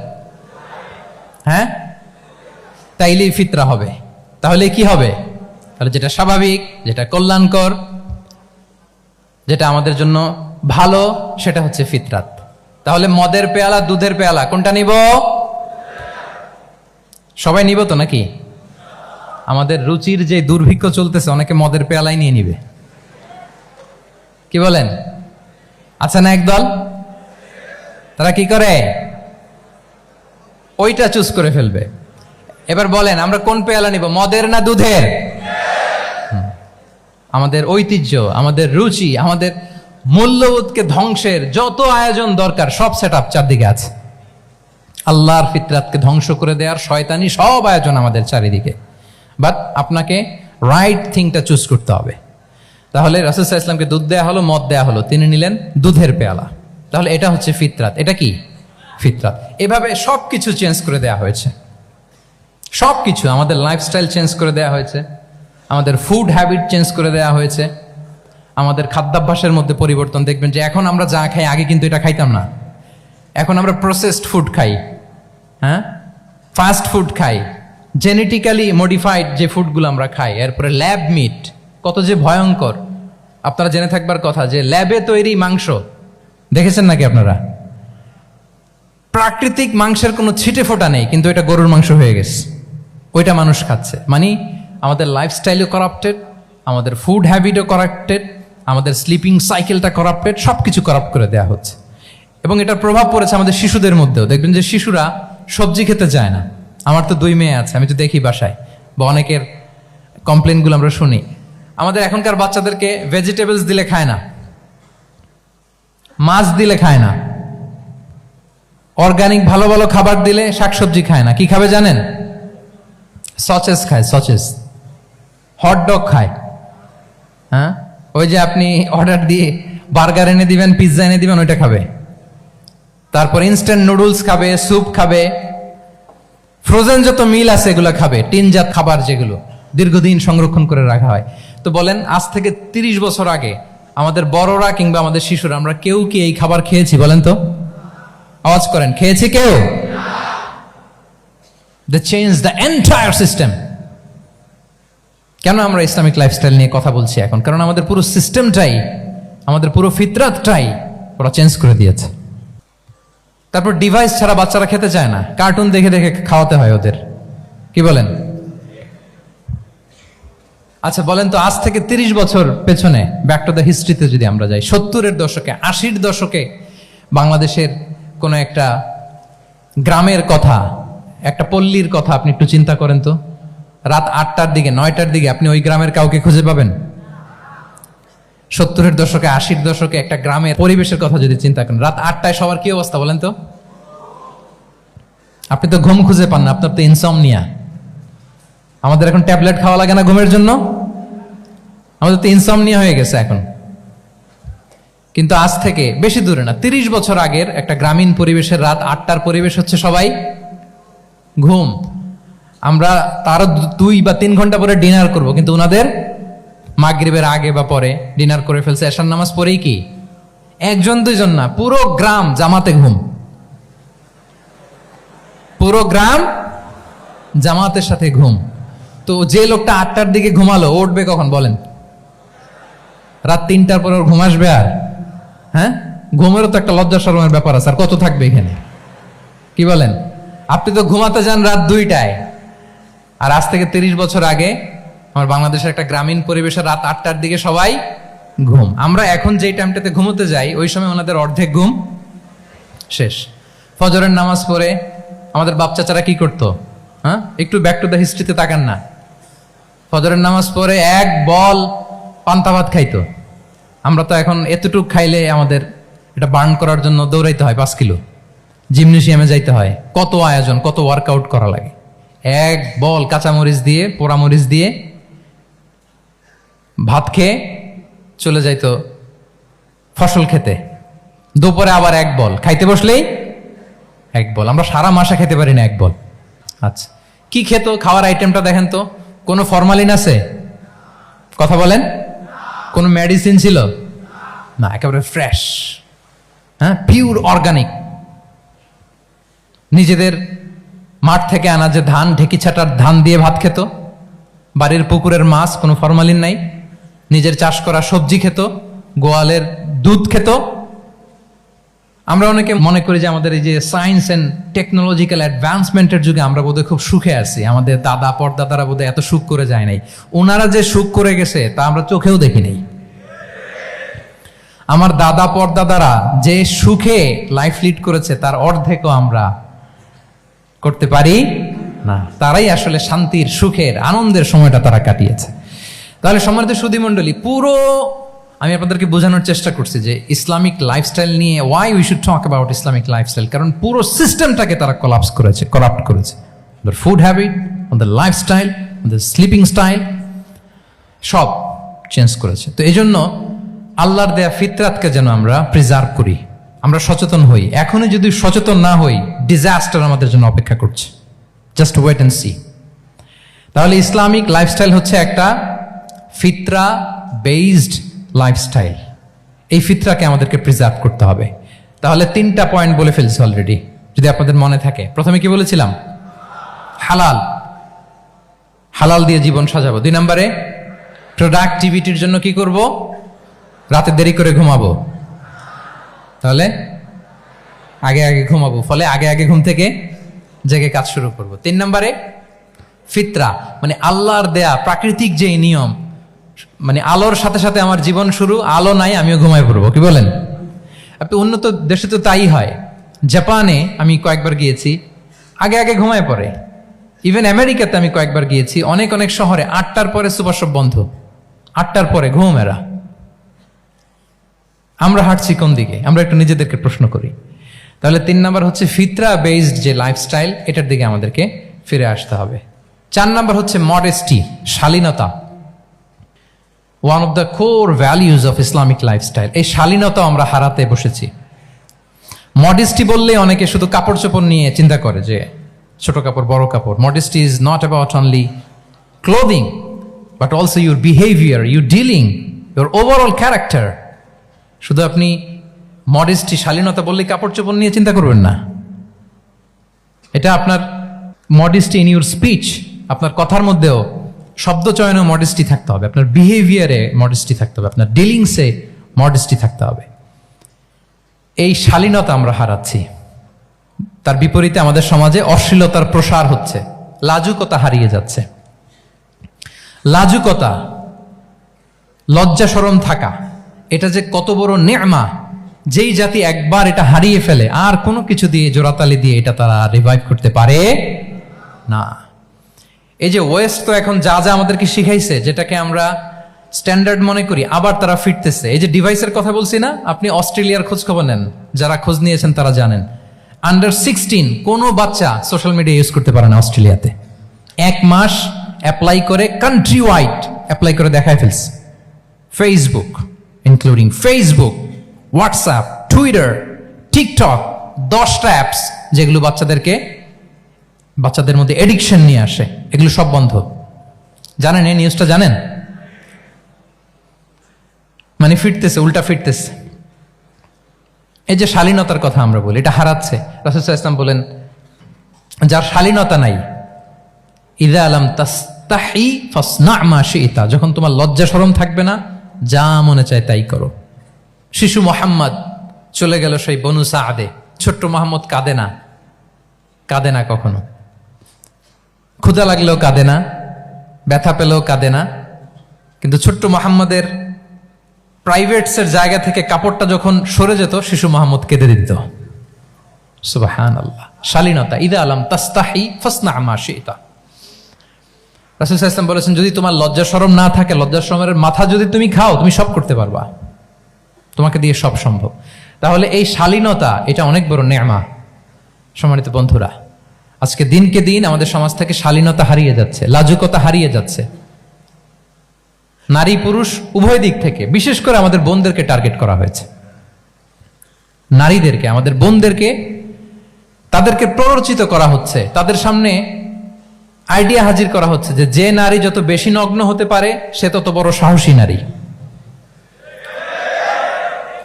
হ্যাঁ, তাইলেই ফিতরা হবে। তাহলে কি হবে? তাহলে যেটা স্বাভাবিক, যেটা কল্যাণকর, যেটা আমাদের জন্য ভালো, সেটা হচ্ছে ফিতরাত। তাহলে মদের পেয়ালা, দুধের পেয়ালা, কোনটা নিব? সবাই নিব তো নাকি? আমাদের রুচির যে দুর্ভিক্ষ চলতেছে, অনেকে মদের পেয়ালাই নিয়ে নিবে, কি বলেন? আচ্ছা না একদল, তারা কি করে? ওইটা চুজ করে ফেলবে। এবার বলেন, আমরা কোন পেয়ালা নিব, মদের না দুধের? আমাদের ঐতিহ্য, আমাদের রুচি, আমাদের মূল্যবোধকে ধ্বংসের যত আয়োজন দরকার সব সেটআপ চারদিকে আছে। আল্লাহর ফিতরাতকে ধ্বংস করে দেওয়ার শয়তানি সব আয়োজন আমাদের চারিদিকে। বাট আপনাকে রাইট থিংটা চুজ করতে হবে। তাহলে রাসূল সাল্লাল্লাহু আলাইহি ওয়াসাল্লামকে দুধ দেয়া হলো, মদ দেয়া হলো, তিনি নিলেন দুধের পেয়ালা। তাহলে এটা হচ্ছে ফিতরাত। এটা কি? ফিতরাত। এভাবে সবকিছু চেঞ্জ করে দেয়া হয়েছে। সবকিছু, আমাদের লাইফস্টাইল চেঞ্জ করে দেয়া হয়েছে, আমাদের ফুড হ্যাবিট চেঞ্জ করে দেয়া হয়েছে, আমাদের খাদ্যাভ্যাসের মধ্যে পরিবর্তন। দেখবেন যে এখন আমরা যা খাই, আগে কিন্তু এটা খাইতাম না। এখন আমরা প্রসেসড ফুড খাই, হ্যাঁ, ফাস্ট ফুড খাই, জেনেটিক্যালি মডিফাইড যে ফুডগুলো আমরা খাই, এরপরে ল্যাব মিট, কত যে ভয়ঙ্কর। আপনারা জেনে থাকবার কথা যে ল্যাবে তৈরি মাংস দেখেছেন নাকি আপনারা? প্রাকৃতিক মাংসের কোনো ছিটে ফোটা নেই, কিন্তু এটা গরুর মাংস হয়ে গেছে, ওইটা মানুষ খাচ্ছে। মানে আমাদের লাইফস্টাইলও করাপ্টেড, আমাদের ফুড হ্যাবিটও করাপ্টেড, আমাদের স্লিপিং সাইকেলটা করাপ্টেড, সব কিছু করাপ্ট করে দেওয়া হচ্ছে। এবং এটার প্রভাব পড়েছে আমাদের শিশুদের মধ্যেও। দেখবেন যে শিশুরা সবজি খেতে চায় না। আমার তো 2 মেয়ে আছে, আমি তো দেখি বাসায়, বা অনেকের কমপ্লেনগুলো আমরা শুনি। আমাদের এখনকার বাচ্চাদেরকে ভেজিটেবলস দিলে খায় না, মাছ দিলে খায় না, অর্গানিক ভালো ভালো খাবার দিলে শাকসবজি খায় না। কি খাবে জানেন? সচেস খায়, সচেস, হটডগ খায়। হ্যাঁ, ওই যে আপনি অর্ডার দিয়ে বার্গার এনে দিবেন, পিৎজা এনে দিবেন, ওইটা খাবে। তারপর ইনস্ট্যান্ট নুডলস খাবে, স্যুপ খাবে, ফ্রোজেন যত মিল আছে এগুলো খাবে, টিনজাত খাবার যেগুলো দীর্ঘদিন সংরক্ষণ করে রাখা হয়। তো বলেন, আজ থেকে 30 বছর আগে আমাদের বড়রা কিংবা আমাদের শিশুরা, আমরা কেউ কি এই খাবার খেয়েছি বলেন তো? আওয়াজ করেন, খেয়েছি কেউ? They changed the entire system. কেন আমরা ইসলামিক লাইফস্টাইল নিয়ে কথা বলছি এখন? কারণ আমাদের পুরো সিস্টেমটাই, আমাদের পুরো ফিতরাতটাই ওরা চেঞ্জ করে দিয়েছে। তারপর ডিভাইস ছাড়া বাচ্চারা খেতে চায় না, কার্টুন দেখে দেখে খাওয়াতে হয় ওদের, কি বলেন? আচ্ছা বলেন তো, আজ থেকে 30 বছর পেছনে ব্যাক টু দ্য হিস্ট্রিতে যদি আমরা যাই, 70-এর দশকে, 80-র দশকে বাংলাদেশের কোন একটা গ্রামের কথা, একটা পল্লীর কথা আপনি একটু চিন্তা করেন তো। রাত 8টার দিকে, 9টার দিকে আপনি ওই গ্রামের কাউকে খুঁজে পাবেন? 70-এর দশকে, 80-র দশকে একটা গ্রামের পরিবেশের কথা যদি চিন্তা করেন, রাত 8টায় সবার কি অবস্থা বলেন তো? আপনি তো ঘুম খুঁজে পান না, আপনার তো ইনসমনিয়া। আমাদের এখন ট্যাবলেট খাওয়া লাগে না ঘুমের জন্য? আমাদের তো ইনসমনিয়া হয়ে গেছে এখন। কিন্তু আজ থেকে বেশি দূরে না, 30 বছর আগের একটা গ্রামীণ পরিবেশের রাত 8টার পরিবেশ হচ্ছে সবাই ঘুম। আমরা তারও 2 বা 3 ঘন্টা পরে ডিনার করব, কিন্তু ওনাদের মাগরিবের আগে বা পরে ডিনার করে ফেলছে, এশার নামাজ পড়েই কি 1-2 জন না, পুরো গ্রাম জামাতে ঘুম, পুরো গ্রাম জামাতের সাথে ঘুম। তো যে লোকটা 8টার দিকে ঘুমালো উঠবে কখন বলেন? রাত 3টার পর ওর ঘুম আসবে? আর হ্যাঁ, ঘুমেরও তো একটা লজ্জা শরমের ব্যাপার আছে, আর কত থাকবে এখানে, কি বলেন? আপনি তো ঘুমাতে যান রাত 2টায়, আর আজ থেকে 30 বছর আগে আমার বাংলাদেশের একটা গ্রামীণ পরিবেশে রাত 8টার দিকে সবাই ঘুম। আমরা এখন যেই টাইমটাতে ঘুমোতে যাই ওই সময় ওনাদের অর্ধেক ঘুম শেষ। ফজরের নামাজ পড়ে আমাদের বাপ চাচারা কি করতো? হ্যাঁ, একটু ব্যাক টু দ্য হিস্ট্রিতে তাকান না। ফজরের নামাজ পড়ে এক বল পান্তা ভাত খাইতো। আমরা তো এখন এতটুক খাইলে আমাদের এটা বার্ন করার জন্য দৌড়াইতে হয় 5 কিলো, জিমনেশিয়ামে যাইতে হয়, কত আয়োজন, কত ওয়ার্কআউট করা লাগে। এক বল কাঁচামরিচ দিয়ে, পোড়ামরিচ দিয়ে ভাত খেয়ে চলে যাইতো ফসল খেতে। দুপুরে আবার এক বল, খাইতে বসলেই এক বল। আমরা সারা মাসে খেতে পারি না এক বল। আচ্ছা, কি খেত? খাওয়ার আইটেমটা দেখেন তো, কোনো ফরমালিন আছে? কথা বলেন। কোনো মেডিসিন ছিল না, একেবারে ফ্রেশ, হ্যাঁ, পিওর অর্গানিক। নিজেদের মাঠ থেকে আনা যে ধান, ঢেকি ছাটার ধান দিয়ে ভাত খেত, বাড়ির পুকুরের মাছ, কোনো ফরমালিন নাই, নিজের চাষ করা সবজি খেত, গোয়ালের দুধ খেত। আমরা অনেকে মনে করি যে আমাদের এই যে সায়েন্স এন্ড টেকনোলজিক্যাল অ্যাডভান্সমেন্টের যুগে আমরা বোধহয় খুব সুখে আছি, আমাদের দাদা পরদাদারা বোধহয় এত সুখ করে যায় নাই। ওনারা যে সুখ করে গেছে তা আমরা চোখেও দেখি নাই। আমার দাদা পরদাদারা যে সুখে লাইফ লিড করেছে তার অর্ধেকও আমরা করতে পারি না। তারাই আসলে শান্তির, সুখের, আনন্দের সময়টা তারা কাটিয়েছে। তাহলে সম্মানিত সুধী মণ্ডলী, পুরো আমি আপনাদেরকে বোঝানোর চেষ্টা করছি যে ইসলামিক লাইফস্টাইল নিয়ে why we should talk about Islamic lifestyle, কারণ পুরো সিস্টেমটাকে তারা কলাপস করেছে, করাপ্ট করেছে। ওদের ফুড হ্যাবিট, ওদের লাইফস্টাইল, ওদের স্লিপিং স্টাইল সব চেঞ্জ করেছে। তো এই জন্য আল্লাহর দেয়া ফিতরাতকে যেন আমরা প্রিজার্ভ করি, আমরা সচেতন হই। এখনই যদি সচেতন না হই, ডিজাস্টার আমাদের জন্য অপেক্ষা করছে। Just wait and see. তাহলে ইসলামিক লাইফস্টাইল হচ্ছে একটা ফিতরা বেসড লাইফস্টাইল। এই ফিতরাকে আমাদেরকে প্রিজার্ভ করতে হবে। তাহলে 3টা পয়েন্ট বলে ফেলছি অলরেডি, যদি আপনাদের মনে থাকে। প্রথমে কি বলেছিলাম? হালাল, হালাল দিয়ে জীবন সাজাবো। 2 নম্বরে প্রোডাক্টিভিটির জন্য কি করব? রাতে দেরি করে ঘুমাবো, তাহলে আগে আগে ঘুমাবো, ফলে আগে আগে ঘুম থেকে জেগে কাজ শুরু করব। 3 নম্বরে ফিতরা, মানে আল্লাহর দেয়া প্রাকৃতিক যে নিয়ম, মানে আলোর সাথে সাথে আমার জীবন শুরু, আলো নাই আমিও ঘুমায় পড়বো, কি বলেন? আপনি উন্নত দেশে তো তাই হয়। জাপানে আমি কয়েকবার গিয়েছি, আগে আগে ঘুমায় পড়ে। ইভেন আমেরিকাতে আমি কয়েকবার গিয়েছি, অনেক অনেক শহরে 8টার পরে সুপার শপ বন্ধ, 8টার পরে ঘুম এরা। আমরা হাঁটছি কোন দিকে? আমরা একটু নিজেদেরকে প্রশ্ন করি। তাহলে 3 নাম্বার হচ্ছে ফিতরা বেসড যে লাইফস্টাইল, এটার দিকে আমাদেরকে ফিরে আসতে হবে। 4 নাম্বার হচ্ছে মডেস্টি, শালীনতা। One of the core values of Islamic lifestyle. এই শালীনতা আমরা হারাতে বসেছি। মডেস্টি বললে অনেকে শুধু কাপড় চোপড় নিয়ে চিন্তা করে যে ছোট কাপড়, বড় কাপড়। Modesty is not about only clothing, but also your behaviour, your dealing, your overall character. শুধু আপনি মডেস্টি, শালীনতা বললে কাপড় চোপড় নিয়ে চিন্তা করবেন না। এটা আপনার মডেস্টি ইন ইউর স্পিচ, আপনার কথার মধ্যেও, শব্দ চয়নেও মডেস্টি থাকতে হবে, আপনার বিহেভিয়ারে মডেস্টি থাকতে হবে, আপনার ডিলিংসে মডেস্টি থাকতে হবে। এই শালীনতা আমরা হারাচ্ছি। তার বিপরীতে আমাদের সমাজে অশ্লীলতার প্রসার হচ্ছে, লাজুকতা হারিয়ে যাচ্ছে। লাজুকতা, লজ্জা শরম থাকা, এটা যে কত বড় নেয়ামা, যেই জাতি একবার এটা হারিয়ে ফেলে আর কোনো কিছু দিয়ে, জোড়াতালি দিয়ে এটা তারা রিভাইভ করতে পারে না। এই যে ওয়েস্ট তো এখন যা যা আমাদেরকে শিখাইছে, যেটাকে আমরা স্ট্যান্ডার্ড মনে করি, আবার তারা ফিরতেছে। এই যে ডিভাইসের কথা বলছি না, আপনি অস্ট্রেলিয়ার খোঁজ খবর নেন, যারা খোঁজ নিয়েছেন তারা জানেন আন্ডার 16 কোনো বাচ্চা সোশ্যাল মিডিয়া ইউজ করতে পারে না অস্ট্রেলিয়াতে। 1 মাস অ্যাপ্লাই করে, কান্ট্রি ওয়াইড অ্যাপ্লাই করে দেখায় ফেলছে। Facebook, including Facebook, WhatsApp, Twitter, TikTok, 10টা অ্যাপস যেগুলো বাচ্চাদেরকে বাচ্চাদের মধ্যে এডিকশন নিয়ে আসে, এগুলো সব বন্ধ। জানেন এই নিউজটা জানেন? মানে ফিরতেছে, উল্টা ফিরতেছে। এই যে শালীনতার কথা আমরা বলি, এটা হারাচ্ছে। রাসূল সাল্লাল্লাহু আলাইহি ওয়াসাল্লাম বলেন, যার শালীনতা নাই, ইযা লাম তাস্তাহি ফাসনা মা শি'তা, যখন তোমার লজ্জা শরম থাকবে না, যা মনে চায় তাই করো। শিশু মোহাম্মদ চলে গেল সেই বনু সাদে, ছোট্ট মোহাম্মদ কাঁদে না, কাঁদে না কখনো, ক্ষুধা লাগলেও কাঁদে না, ব্যথা পেলেও কাঁদে না। কিন্তু ছোট্ট মোহাম্মদের প্রাইভেটসের জায়গা থেকে কাপড়টা যখন সরে যেত, শিশু মোহাম্মদ কেঁদে দিত। সুবহানাল্লাহ, শালীনতা। ইযা আলাম তাস্তাহি ফাসনা মা শি'তা। রাসূল সাল্লাল্লাহু আলাইহি ওয়াসাল্লাম বলেছেন, যদি তোমার লজ্জা শরম না থাকে, লজ্জা শরমের মাথা যদি তুমি খাও, তুমি সব করতে পারবা, তোমাকে দিয়ে সব সম্ভব। তাহলে এই শালীনতা, এটা অনেক বড় নেয়ামত। সম্মানিত বন্ধুরা, আজকে দিনকে দিন আমাদের সমাজ থেকে শালীনতা হারিয়ে যাচ্ছে, লাজুকতা হারিয়ে যাচ্ছে, নারী পুরুষ উভয় দিক থেকে। বিশেষ করে আমাদের বোনদেরকে টার্গেট করা হয়েছে, নারীদেরকে, আমাদের বোনদেরকে, তাদেরকে প্ররোচিত করা হচ্ছে, তাদের সামনে আইডিয়া হাজির করা হচ্ছে যে নারী যত বেশি নগ্ন হতে পারে, সে তত বড় সাহসী নারী।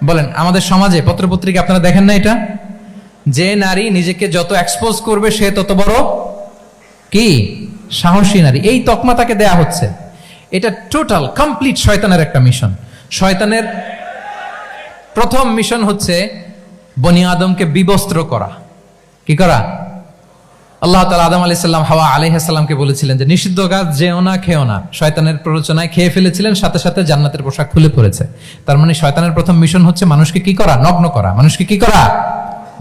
বলেন, আমাদের সমাজে পত্রপত্রিকা আপনারা দেখেন না এটা? যে নারী নিজেকে যত এক্সপোজ করবে, সে তত বড় কি সাহসী নারী, এই তকমা তাকে দেয়া হচ্ছে। এটা টোটাল কমপ্লিট শয়তানের একটা মিশন। শয়তানের প্রথম মিশন হচ্ছে বনি আদমকে বিবস্ত্র করা। কি করা? আল্লাহ তাআলা আদম আলাইহিস সালাম, হাওয়া আলাইহিস সালামকে বলেছিলেন যে নিষিদ্ধ গাছ যেও না, খেও না। শয়তানের প্ররোচনায় খেয়ে ফেলেছিলেন, সাথে সাথে জান্নাতের পোশাক খুলে পড়েছে। তার মানে শয়তানের প্রথম মিশন হচ্ছে মানুষকে কি করা? নগ্ন করা। মানুষকে কি করা?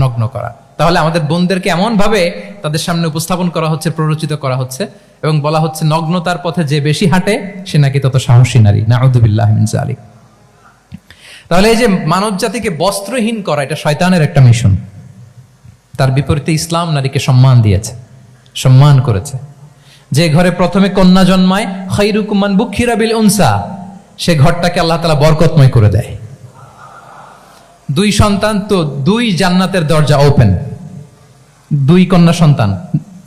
নগ্ন করা। তাহলে আমাদের বোনদেরকে এমন ভাবে তাদের সামনে উপস্থাপন করা হচ্ছে, প্ররোচিত করা হচ্ছে, এবং বলা হচ্ছে নগ্নতার পথে যে বেশি হাঁটে, সে নাকি তত সাহসী নারী। নাউযু বিল্লাহি মিন যালিক। তাহলে এই যে মানব জাতিকে বস্ত্রহীন করা, এটা শয়তানের একটা মিশন। তার বিপরীতে ইসলাম নারীকে সম্মান দিয়েছে, সম্মান করেছে। যে ঘরে প্রথমে কন্যা জন্মায়, খায়রুকুম মান বুখিরা বিল উনসা, সে ঘরটাকে আল্লাহ তাআলা বরকতময় করে দেয়। 2 সন্তান তো 2 জান্নাতের দরজা ওপেন। 2 কন্যা সন্তান,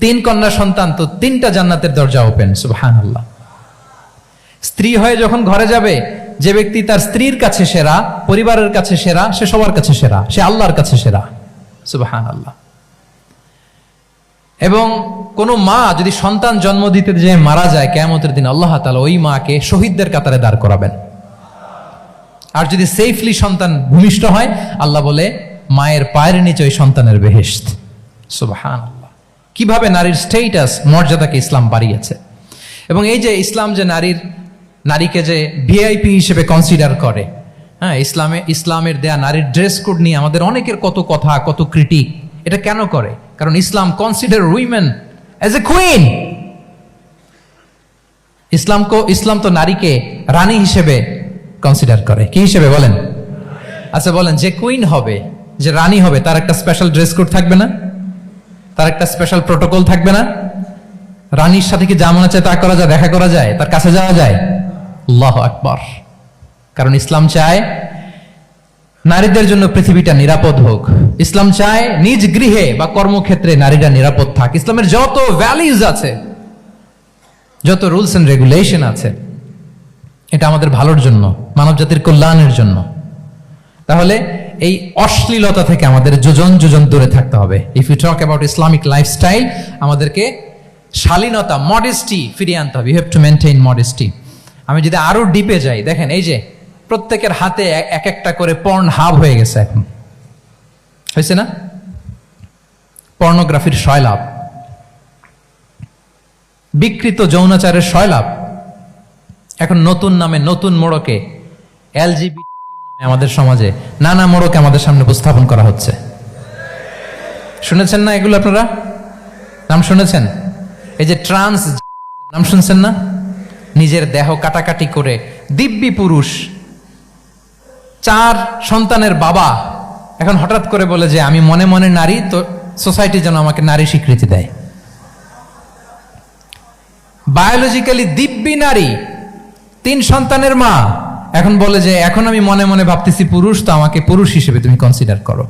3 কন্যা সন্তান তো 3টা জান্নাতের দরজা ওপেন। সুবহানাল্লাহ। স্ত্রী হয়ে যখন ঘরে যাবে, যে ব্যক্তি তার স্ত্রীর কাছে সেরা, পরিবারের কাছে সেরা, সে সবার কাছে সেরা, সে আল্লাহর কাছে সেরা। সুবহানাল্লাহ। এবং কোন মা যদি সন্তান জন্ম দিতে যে মারা যায়, কিয়ামতের দিন আল্লাহ তাআলা ওই মাকে শহীদদের কাতারে দাঁড় করাবেন। আর যদি সেফলি সন্তান ভূমিষ্ঠ হয়, আল্লাহ বলে মায়ের পায়ের নিচে ওই সন্তানের বেহেশত। সুবহানাল্লাহ। কিভাবে নারীর স্টেটাস, মর্যাদাকে ইসলাম বাড়িয়েছে। এবং এই যে ইসলাম যে নারীকে যে ভিআইপি হিসেবে কনসিডার করে, হ্যাঁ, ইসলামের দেয়া নারীর ড্রেস কোড নিয়ে আমাদের অনেকের কত কথা, কত ক্রিটিক। এটা কেন করে? কারণ Islam consider women as a queen. ইসলাম তো নারীকে রানী হিসেবে কনসিডার করে। কি হিসেবে বলেন? আচ্ছা বলেন, যে কুইন হবে, যে রানী হবে, তার একটা স্পেশাল ড্রেস কোড থাকবে না? তার একটা স্পেশাল প্রোটোকল থাকবে না? রানীর সাথে কি যা মনে চায় তা করা যায়, দেখা করা যায়, তার কাছে যাওয়া যায়? আল্লাহু আকবার। কারণ ইসলাম চায় নারীদের জন্য পৃথিবীটা নিরাপদ হোক। ইসলাম চায় নিজ গৃহে বা কর্মক্ষেত্রে নারীরা নিরাপদ থাক। ইসলামের যত ভ্যালিউজ আছে, যত রুলস এন্ড রেগুলেশন আছে, এটা আমাদের ভালোর জন্য, মানব জাতির কল্যাণের জন্য। তাহলে এই অশ্লীলতা থেকে আমাদের যোজন যোজন দূরে থাকতে হবে। If you talk about Islamic lifestyle, আমাদেরকে শালীনতা, মডেস্টি ফিরিয়ে আনতে হবে। You have to maintain modesty. আমি যদি আরো ডিপে যাই, দেখেন এই যে প্রত্যেকের হাতে এক একটা করে পর্ন হাব হয়ে গেছে এখন, হয়েছে না? পর্নোগ্রাফির সয়লাভ, বিকৃত যৌনাচারের সয়লাভ। এখন নতুন নামে, নতুন মোড়কে, এলজিবিটি আমাদের সমাজে নানা মোড়কে আমাদের সামনে উপস্থাপন করা হচ্ছে। শুনেছেন না এগুলো? আপনারা নাম শুনেছেন? এই যে ট্রান্স, নাম শুনছেন না? নিজের দেহ কাটাকাটি করে দিব্যি পুরুষ, 4 সন্তানের বাবা, এখন হঠাৎ করে বলে যে আমি মনে মনে নারী, তো সোসাইটি যেন আমাকে নারী স্বীকৃতি দেয়। বায়োলজিক্যালি দিব্যি নারী, 3 সন্তানের মা, এখন বলে যে এখন আমি মনে মনে ভাবতেছি পুরুষ, তো আমাকে পুরুষ হিসেবে তুমি কনসিডার করো।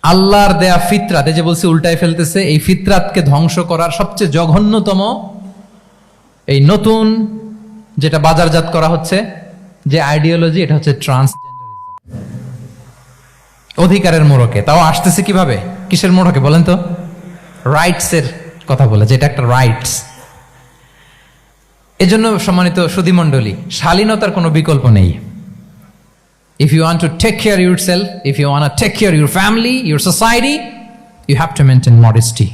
আল্লাহর দেয়া ফিতরাত, এই যে বলছি উল্টায় ফেলতেছে, এই ফিতরাতকে ধ্বংস করার সবচেয়ে জঘন্যতম এই নতুন যেটা বাজারজাত করা হচ্ছে যে আইডিওলজি, এটা হচ্ছে ট্রান্সজেন্ডারিজম। অধিকারের মোড়কে, তাও আসতেছে কিভাবে, কিসের মোড়কে বলেন তো? রাইটস এর কথা বলে, যেটা একটা রাইটস। এজন্য সম্মানিত সুধীমণ্ডলী, শালীনতার কোনো বিকল্প নেই। If you want to take care of yourself, if you want to take care of your family, your society, you have to maintain modesty.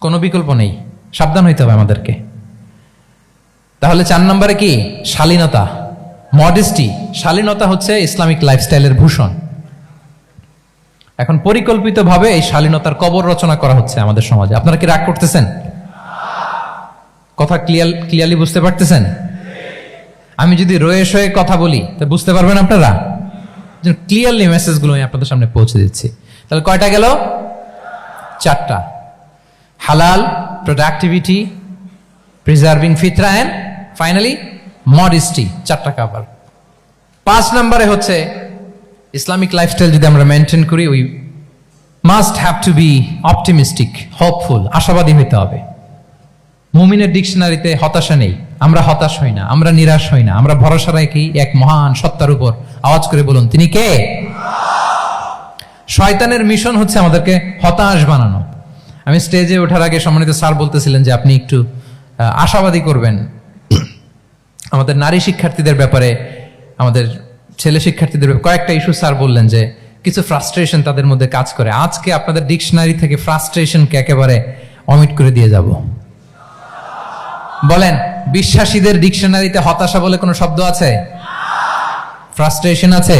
কোনো বিকল্প নেই, সাবধান হইতে হবে আমাদেরকে। তাহলে 4 নম্বরে কি? শালীনতা, মডেস্টি। শালীনতা হচ্ছে ইসলামিক লাইফস্টাইলের ভূষণ। এখন পরিকল্পিতভাবে এই শালীনতার কবর রচনা করা হচ্ছে আমাদের সমাজে। আপনারা কি রাগ করতেছেন? কথা ক্লিয়ারলি বুঝতে পারতেছেন? আমি যদি রয়ে সয়ে কথা বলি তা বুঝতে পারবেন আপনারা? ক্লিয়ারলি মেসেজগুলো আমি আপনাদের সামনে পৌঁছে দিচ্ছি। তাহলে কয়টা গেল? 4টা। হালাল, প্রোডাক্টিভিটি, প্রিজার্ভিং ফিতরা এন্ড ফাইনালি মডেস্টি। 4টা কাভার। 5 নম্বরে হচ্ছে ইসলামিক লাইফস্টাইল যদি আমরা মেনটেন করি, we must have to be optimistic, hopeful, আশাবাদী হইতে হবে। মুমিনের ডিকশনারিতে হতাশা নেই। আমরা হতাশ হই না, আমরা নিরাশ হই না, আমরা ভরসা রাখি এক মহান সত্তার উপর। আওয়াজ করে বলুন, তিনি কে? শয়তানের মিশন হচ্ছে আমাদেরকে হতাশ বানানো। আমি স্টেজে ওঠার আগে সম্মানিত স্যার বলতেছিলেন যে আপনি একটু আশাবাদী করবেন আমাদের নারী শিক্ষার্থীদের ব্যাপারে, আমাদের ছেলে শিক্ষার্থীদের ব্যাপারে। কয়েকটা ইস্যু স্যার বললেন যে কিছু ফ্রাস্ট্রেশন তাদের মধ্যে কাজ করে। আজকে আপনাদের ডিকশনারি থেকে ফ্রাস্ট্রেশনকে একেবারে অমিট করে দিয়ে যাব। বলেন, বিশ্বাসীদের ডিকশনারিতে হতাশা বলে কোনো শব্দ আছে? ফ্রাস্ট্রেশন আছে?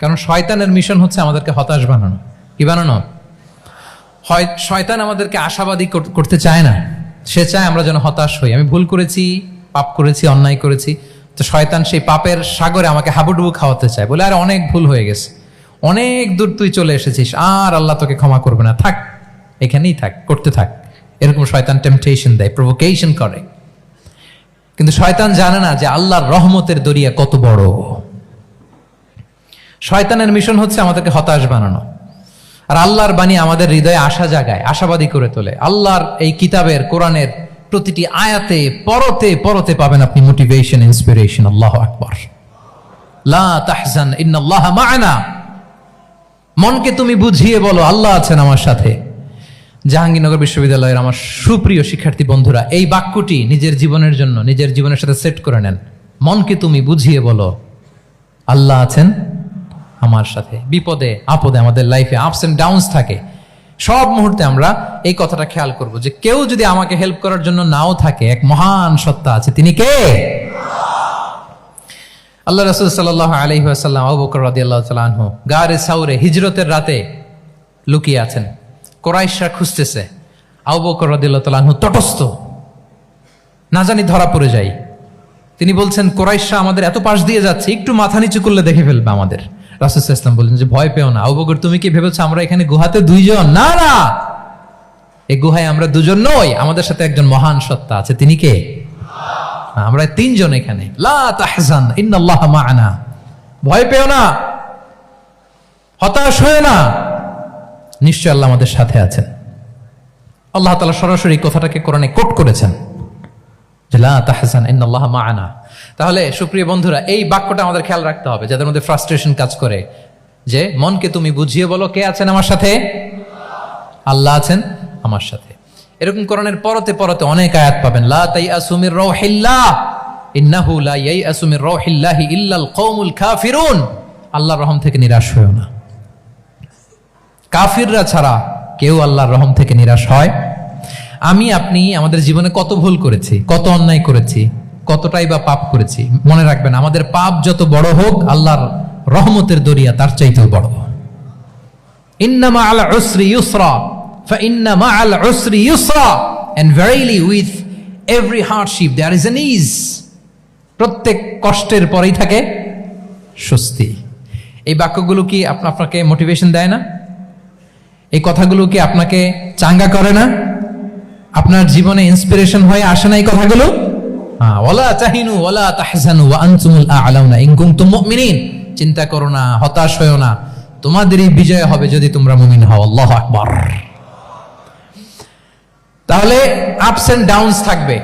কারণ শয়তানের মিশন হচ্ছে আমাদেরকে হতাশ বানানো। কি বানানো? শয়তান আমাদেরকে আশাবাদী করতে চায় না, সে চায় আমরা যেন হতাশ হই। আমি ভুল করেছি, পাপ করেছি, অন্যায় করেছি, তো শয়তান সেই পাপের সাগরে আমাকে হাবুডুবু খাওয়াতে চায়। বলে, আর অনেক ভুল হয়ে গেছে, অনেক দূর তুই চলে এসেছিস, আর আল্লাহ তোকে ক্ষমা করবে না, থাক এখানেই থাক, করতে থাক। এরকম শয়তান টেম্পটেশন দেয়, প্রভোকেশন করে। কিন্তু শয়তান জানে না যে আল্লাহর রহমতের দরিয়া কত বড়। শয়তানের মিশন হচ্ছে আমাদেরকে হতাশ বানানো। আর আল্লাহর বাণী আমাদের হৃদয়ে আশা জাগায়, আশাবাদী করে তোলে। আল্লাহর এই কিতাবের, কোরআনের প্রতিটি আয়াতে পরতে পরতে পাবেন আপনি মোটিভেশন, ইন্সপিরেশন। আল্লাহু আকবার। লা তাহজান ইন্নাল্লাহা মা'ানা। মনকে তুমি বুঝিয়ে বলো আল্লাহ আছেন আমার সাথে। জাহাঙ্গীরনগর বিশ্ববিদ্যালয়ের আমার সুপ্রিয় শিক্ষার্থী বন্ধুরা, এই বাক্যটি নিজের জীবনের জন্য, নিজের জীবনের সাথে সেট করে নেন। মনকে তুমি বুঝিয়ে বলো আল্লাহ আছেন আমার সাথে। বিপদে আপদে, আমাদের লাইফে আপস এন্ড ডাউনস থাকে, সব মুহূর্তে আমরা এই কথাটা খেয়াল করব যে কেউ যদি আমাকে হেল্প করার জন্য নাও থাকে, এক মহান সত্তা আছে। তিনি কে? আল্লাহ রাসূল সাল্লাল্লাহু আলাইহি ওয়াসাল্লাম, আবু বকর রাদিয়াল্লাহু তাআলা আনহু গারে সাউরে হিজরতের রাতে লুকিয়ে আছেন। কুরাইশরা খুঁজতেছে, আবু বকর রাদিয়াল্লাহু তাআলা আনহু তটস্থ, না জানি ধরা পড়ে যাই। তিনি বলছেন, কুরাইশরা আমাদের এত পাশ দিয়ে যাচ্ছে, একটু মাথা নিচু করলে দেখে ফেলবে আমাদের। রাসূল সাল্লাল্লাহু আলাইহি ওয়াসাল্লাম বললেন যে ভয় পেও না। আবু বকর, তুমি কি ভেবেছো আমরা এখানে গুহাতে 2 জন? না না, এই গুহায় আমরা 2 জন নই, আমাদের সাথে একজন মহান সত্তা আছে। তিনি কে? আমরা 3 জন এখানে। লা তাহজান ইন্নাল্লাহা মা'ানা। ভয় পেও না, হতাশ হয়ো না, নিশ্চয় আল্লাহ আমাদের সাথে আছেন। আল্লাহ তাআলা সরাসরি কথাটাকে কোরআনে কোট করেছেন যে লা তাহজান ইন্নাল্লাহা মা'ানা। তাহলে সুপ্রিয় বন্ধুরা, এই বাক্যটা আমাদের খেয়াল রাখতে হবে যাদের মধ্যে ফ্রাস্ট্রেশন কাজ করে, যে মনকে তুমি বুঝিয়ে বলো কে আছেন আমার সাথে? আল্লাহ আছেন আমার সাথে। এরকম কোরআনের পরতে পরতে অনেক আয়াত পাবেন। লা তাইয়াসু মির রাউহিল্লাহ ইন্নাহু লা ইয়াইয়াসু মির রাউহিল্লাহি ইল্লাল কওমুল কাফিরুন। আল্লাহর রহম থেকে নিরাশ হয়ো না। কাফিররা ছাড়া কেউ আল্লাহর রহম থেকে নিরাশ হয়? আমি আপনি আমাদের জীবনে কত ভুল করেছি, কত অন্যায় করেছি, কতটাই বা পাপ করেছি। মনে রাখবেন, আমাদের পাপ যত বড় হোক, আল্লাহর রহমতের দরিয়া তার চাইতেও বড়। ইন্না মা'আল উসরি ইউসরা ফাইন্না মা'আল উসরি ইউসরা, and verily with every hardship there is an ease. প্রত্যেক কষ্টের পরেই থাকে স্বস্তি। এই বাক্যগুলো কি আপনাকে মোটিভেশন দেয় না? এই কথাগুলো কি আপনাকে চাঙ্গা করে না? আপনার জীবনে ইন্সপিরেশন হয়ে আসে না এই কথাগুলো? ওয়ালা তাহিনু ওয়ালা তাহজানু ওয়া আনতুমুল আ'লাউনা ইন কুনতুম মুমিনিন। চিন্তা করো না, হতাশ হয়ো না, তোমাদেরই বিজয় হবে যদি তোমরা মুমিন হও। আল্লাহু আকবার। তাহলে আপস এন্ড ডাউনস থাকবে,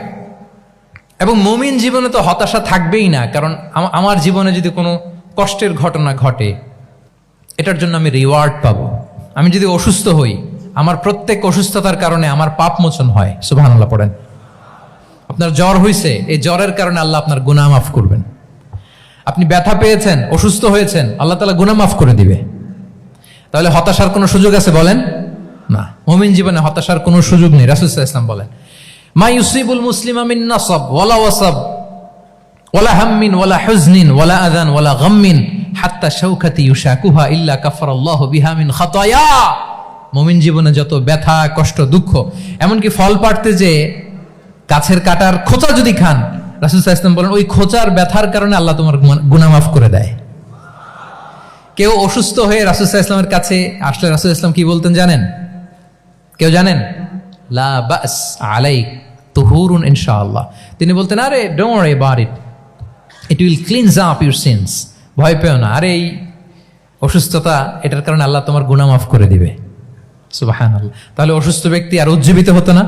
এবং মুমিন জীবনে তো হতাশা থাকবেই না। কারণ আমার জীবনে যদি কোনো কষ্টের ঘটনা ঘটে, এটার জন্য আমি রিওয়ার্ড পাবো। আমি যদি অসুস্থ হই, আমার প্রত্যেক অসুস্থতার কারণে আমার পাপ মোচন হয়। সুবহানাল্লাহ পড়েন। আপনার জ্বর হয়েছে, এই জ্বরের কারণে আল্লাহ আপনার গুনাহ মাফ করবেন। আপনি ব্যথা পেয়েছেন, অসুস্থ হয়েছেন, আল্লাহ তাআলা গুনাহ মাফ করে দিবে। তাহলে হতাশার কোনো সুযোগ আছে বলেন? না। মুমিন জীবনে হতাশার কোনো সুযোগ নেই। রাসূল সাল্লাল্লাহু আলাইহি ওয়াসাল্লাম বলেন, মা ইউসিবুল মুসলিমা মিন নাসাব ওয়ালা ওয়াসাব ওয়ালা হাম্মিন ওয়ালা হুজনিন ওয়ালা আযান ওয়ালা গাম্মিন হাত্তা শাওকাতি ইউশাকুহা ইল্লা কাফারাল্লাহু বিহা মিন খাতায়া। মুমিন জীবনে যত ব্যথা, কষ্ট, দুঃখ, এমনকি ফল পাড়তে যে গাছের কাটার খোঁচা যদি খান, রাসূল সাল্লাল্লাহু আলাইহি ওয়াসাল্লাম বলেন ওই খোঁচার ব্যথার কারণে আল্লাহ তোমার গুনাহ মাফ করে দেয়। কেউ অসুস্থ হয়ে রাসূল সাল্লাল্লাহু আলাইহি ওয়াসাল্লামের কাছে আসলে রাসূল সাল্লাল্লাহু আলাইহি ওয়াসাল্লাম কি বলতেন জানেন? কেউ জানেন? লা বাস আলাইক তুহুরুন ইনশাআল্লাহ। তিনি বলতেন, আরে don't worry about it, it will cleanse up your scenes. ভয় পেও না, আরে এই অসুস্থতা, এটার কারণে আল্লাহ তোমার গুনাহ মাফ করে দিবে। সুবহানাল্লাহ। তাহলে অসুস্থ ব্যক্তি আর উজ্জীবিত হতো না?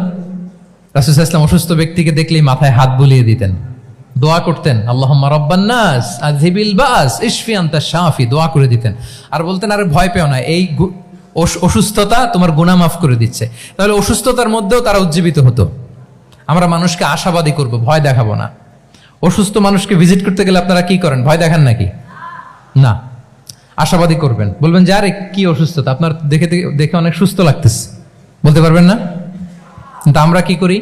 রাসূল সাল্লাল্লাহু আলাইহি ওয়াসাল্লাম অসুস্থ ব্যক্তিকে দেখলেই মাথায় হাত বুলিয়ে দিতেন, দোয়া করতেন, আল্লাহুম্মা রাব্বান নাস আযহিবিল বাস ইশফি আনতা শাফি, দোয়া করে দিতেন। আর বলতেন, আরে ভয় পেও না, এই অসুস্থতা তোমার গুনাহ মাফ করে দিচ্ছে। তাহলে অসুস্থতার মধ্যেও তারা উজ্জীবিত হতো। আমরা মানুষকে আশাবাদী করব, ভয় দেখাবো না। অসুস্থ মানুষকে ভিজিট করতে গেলে আপনারা কি করেন? ভয় দেখান নাকি? না, আশাবাদী করবেন। বলবেন যে আরে কি অসুস্থতা, আপনার দেখে অনেক সুস্থ লাগতেছে, বলতে পারবেন না? কিন্তু আমরা কি করি?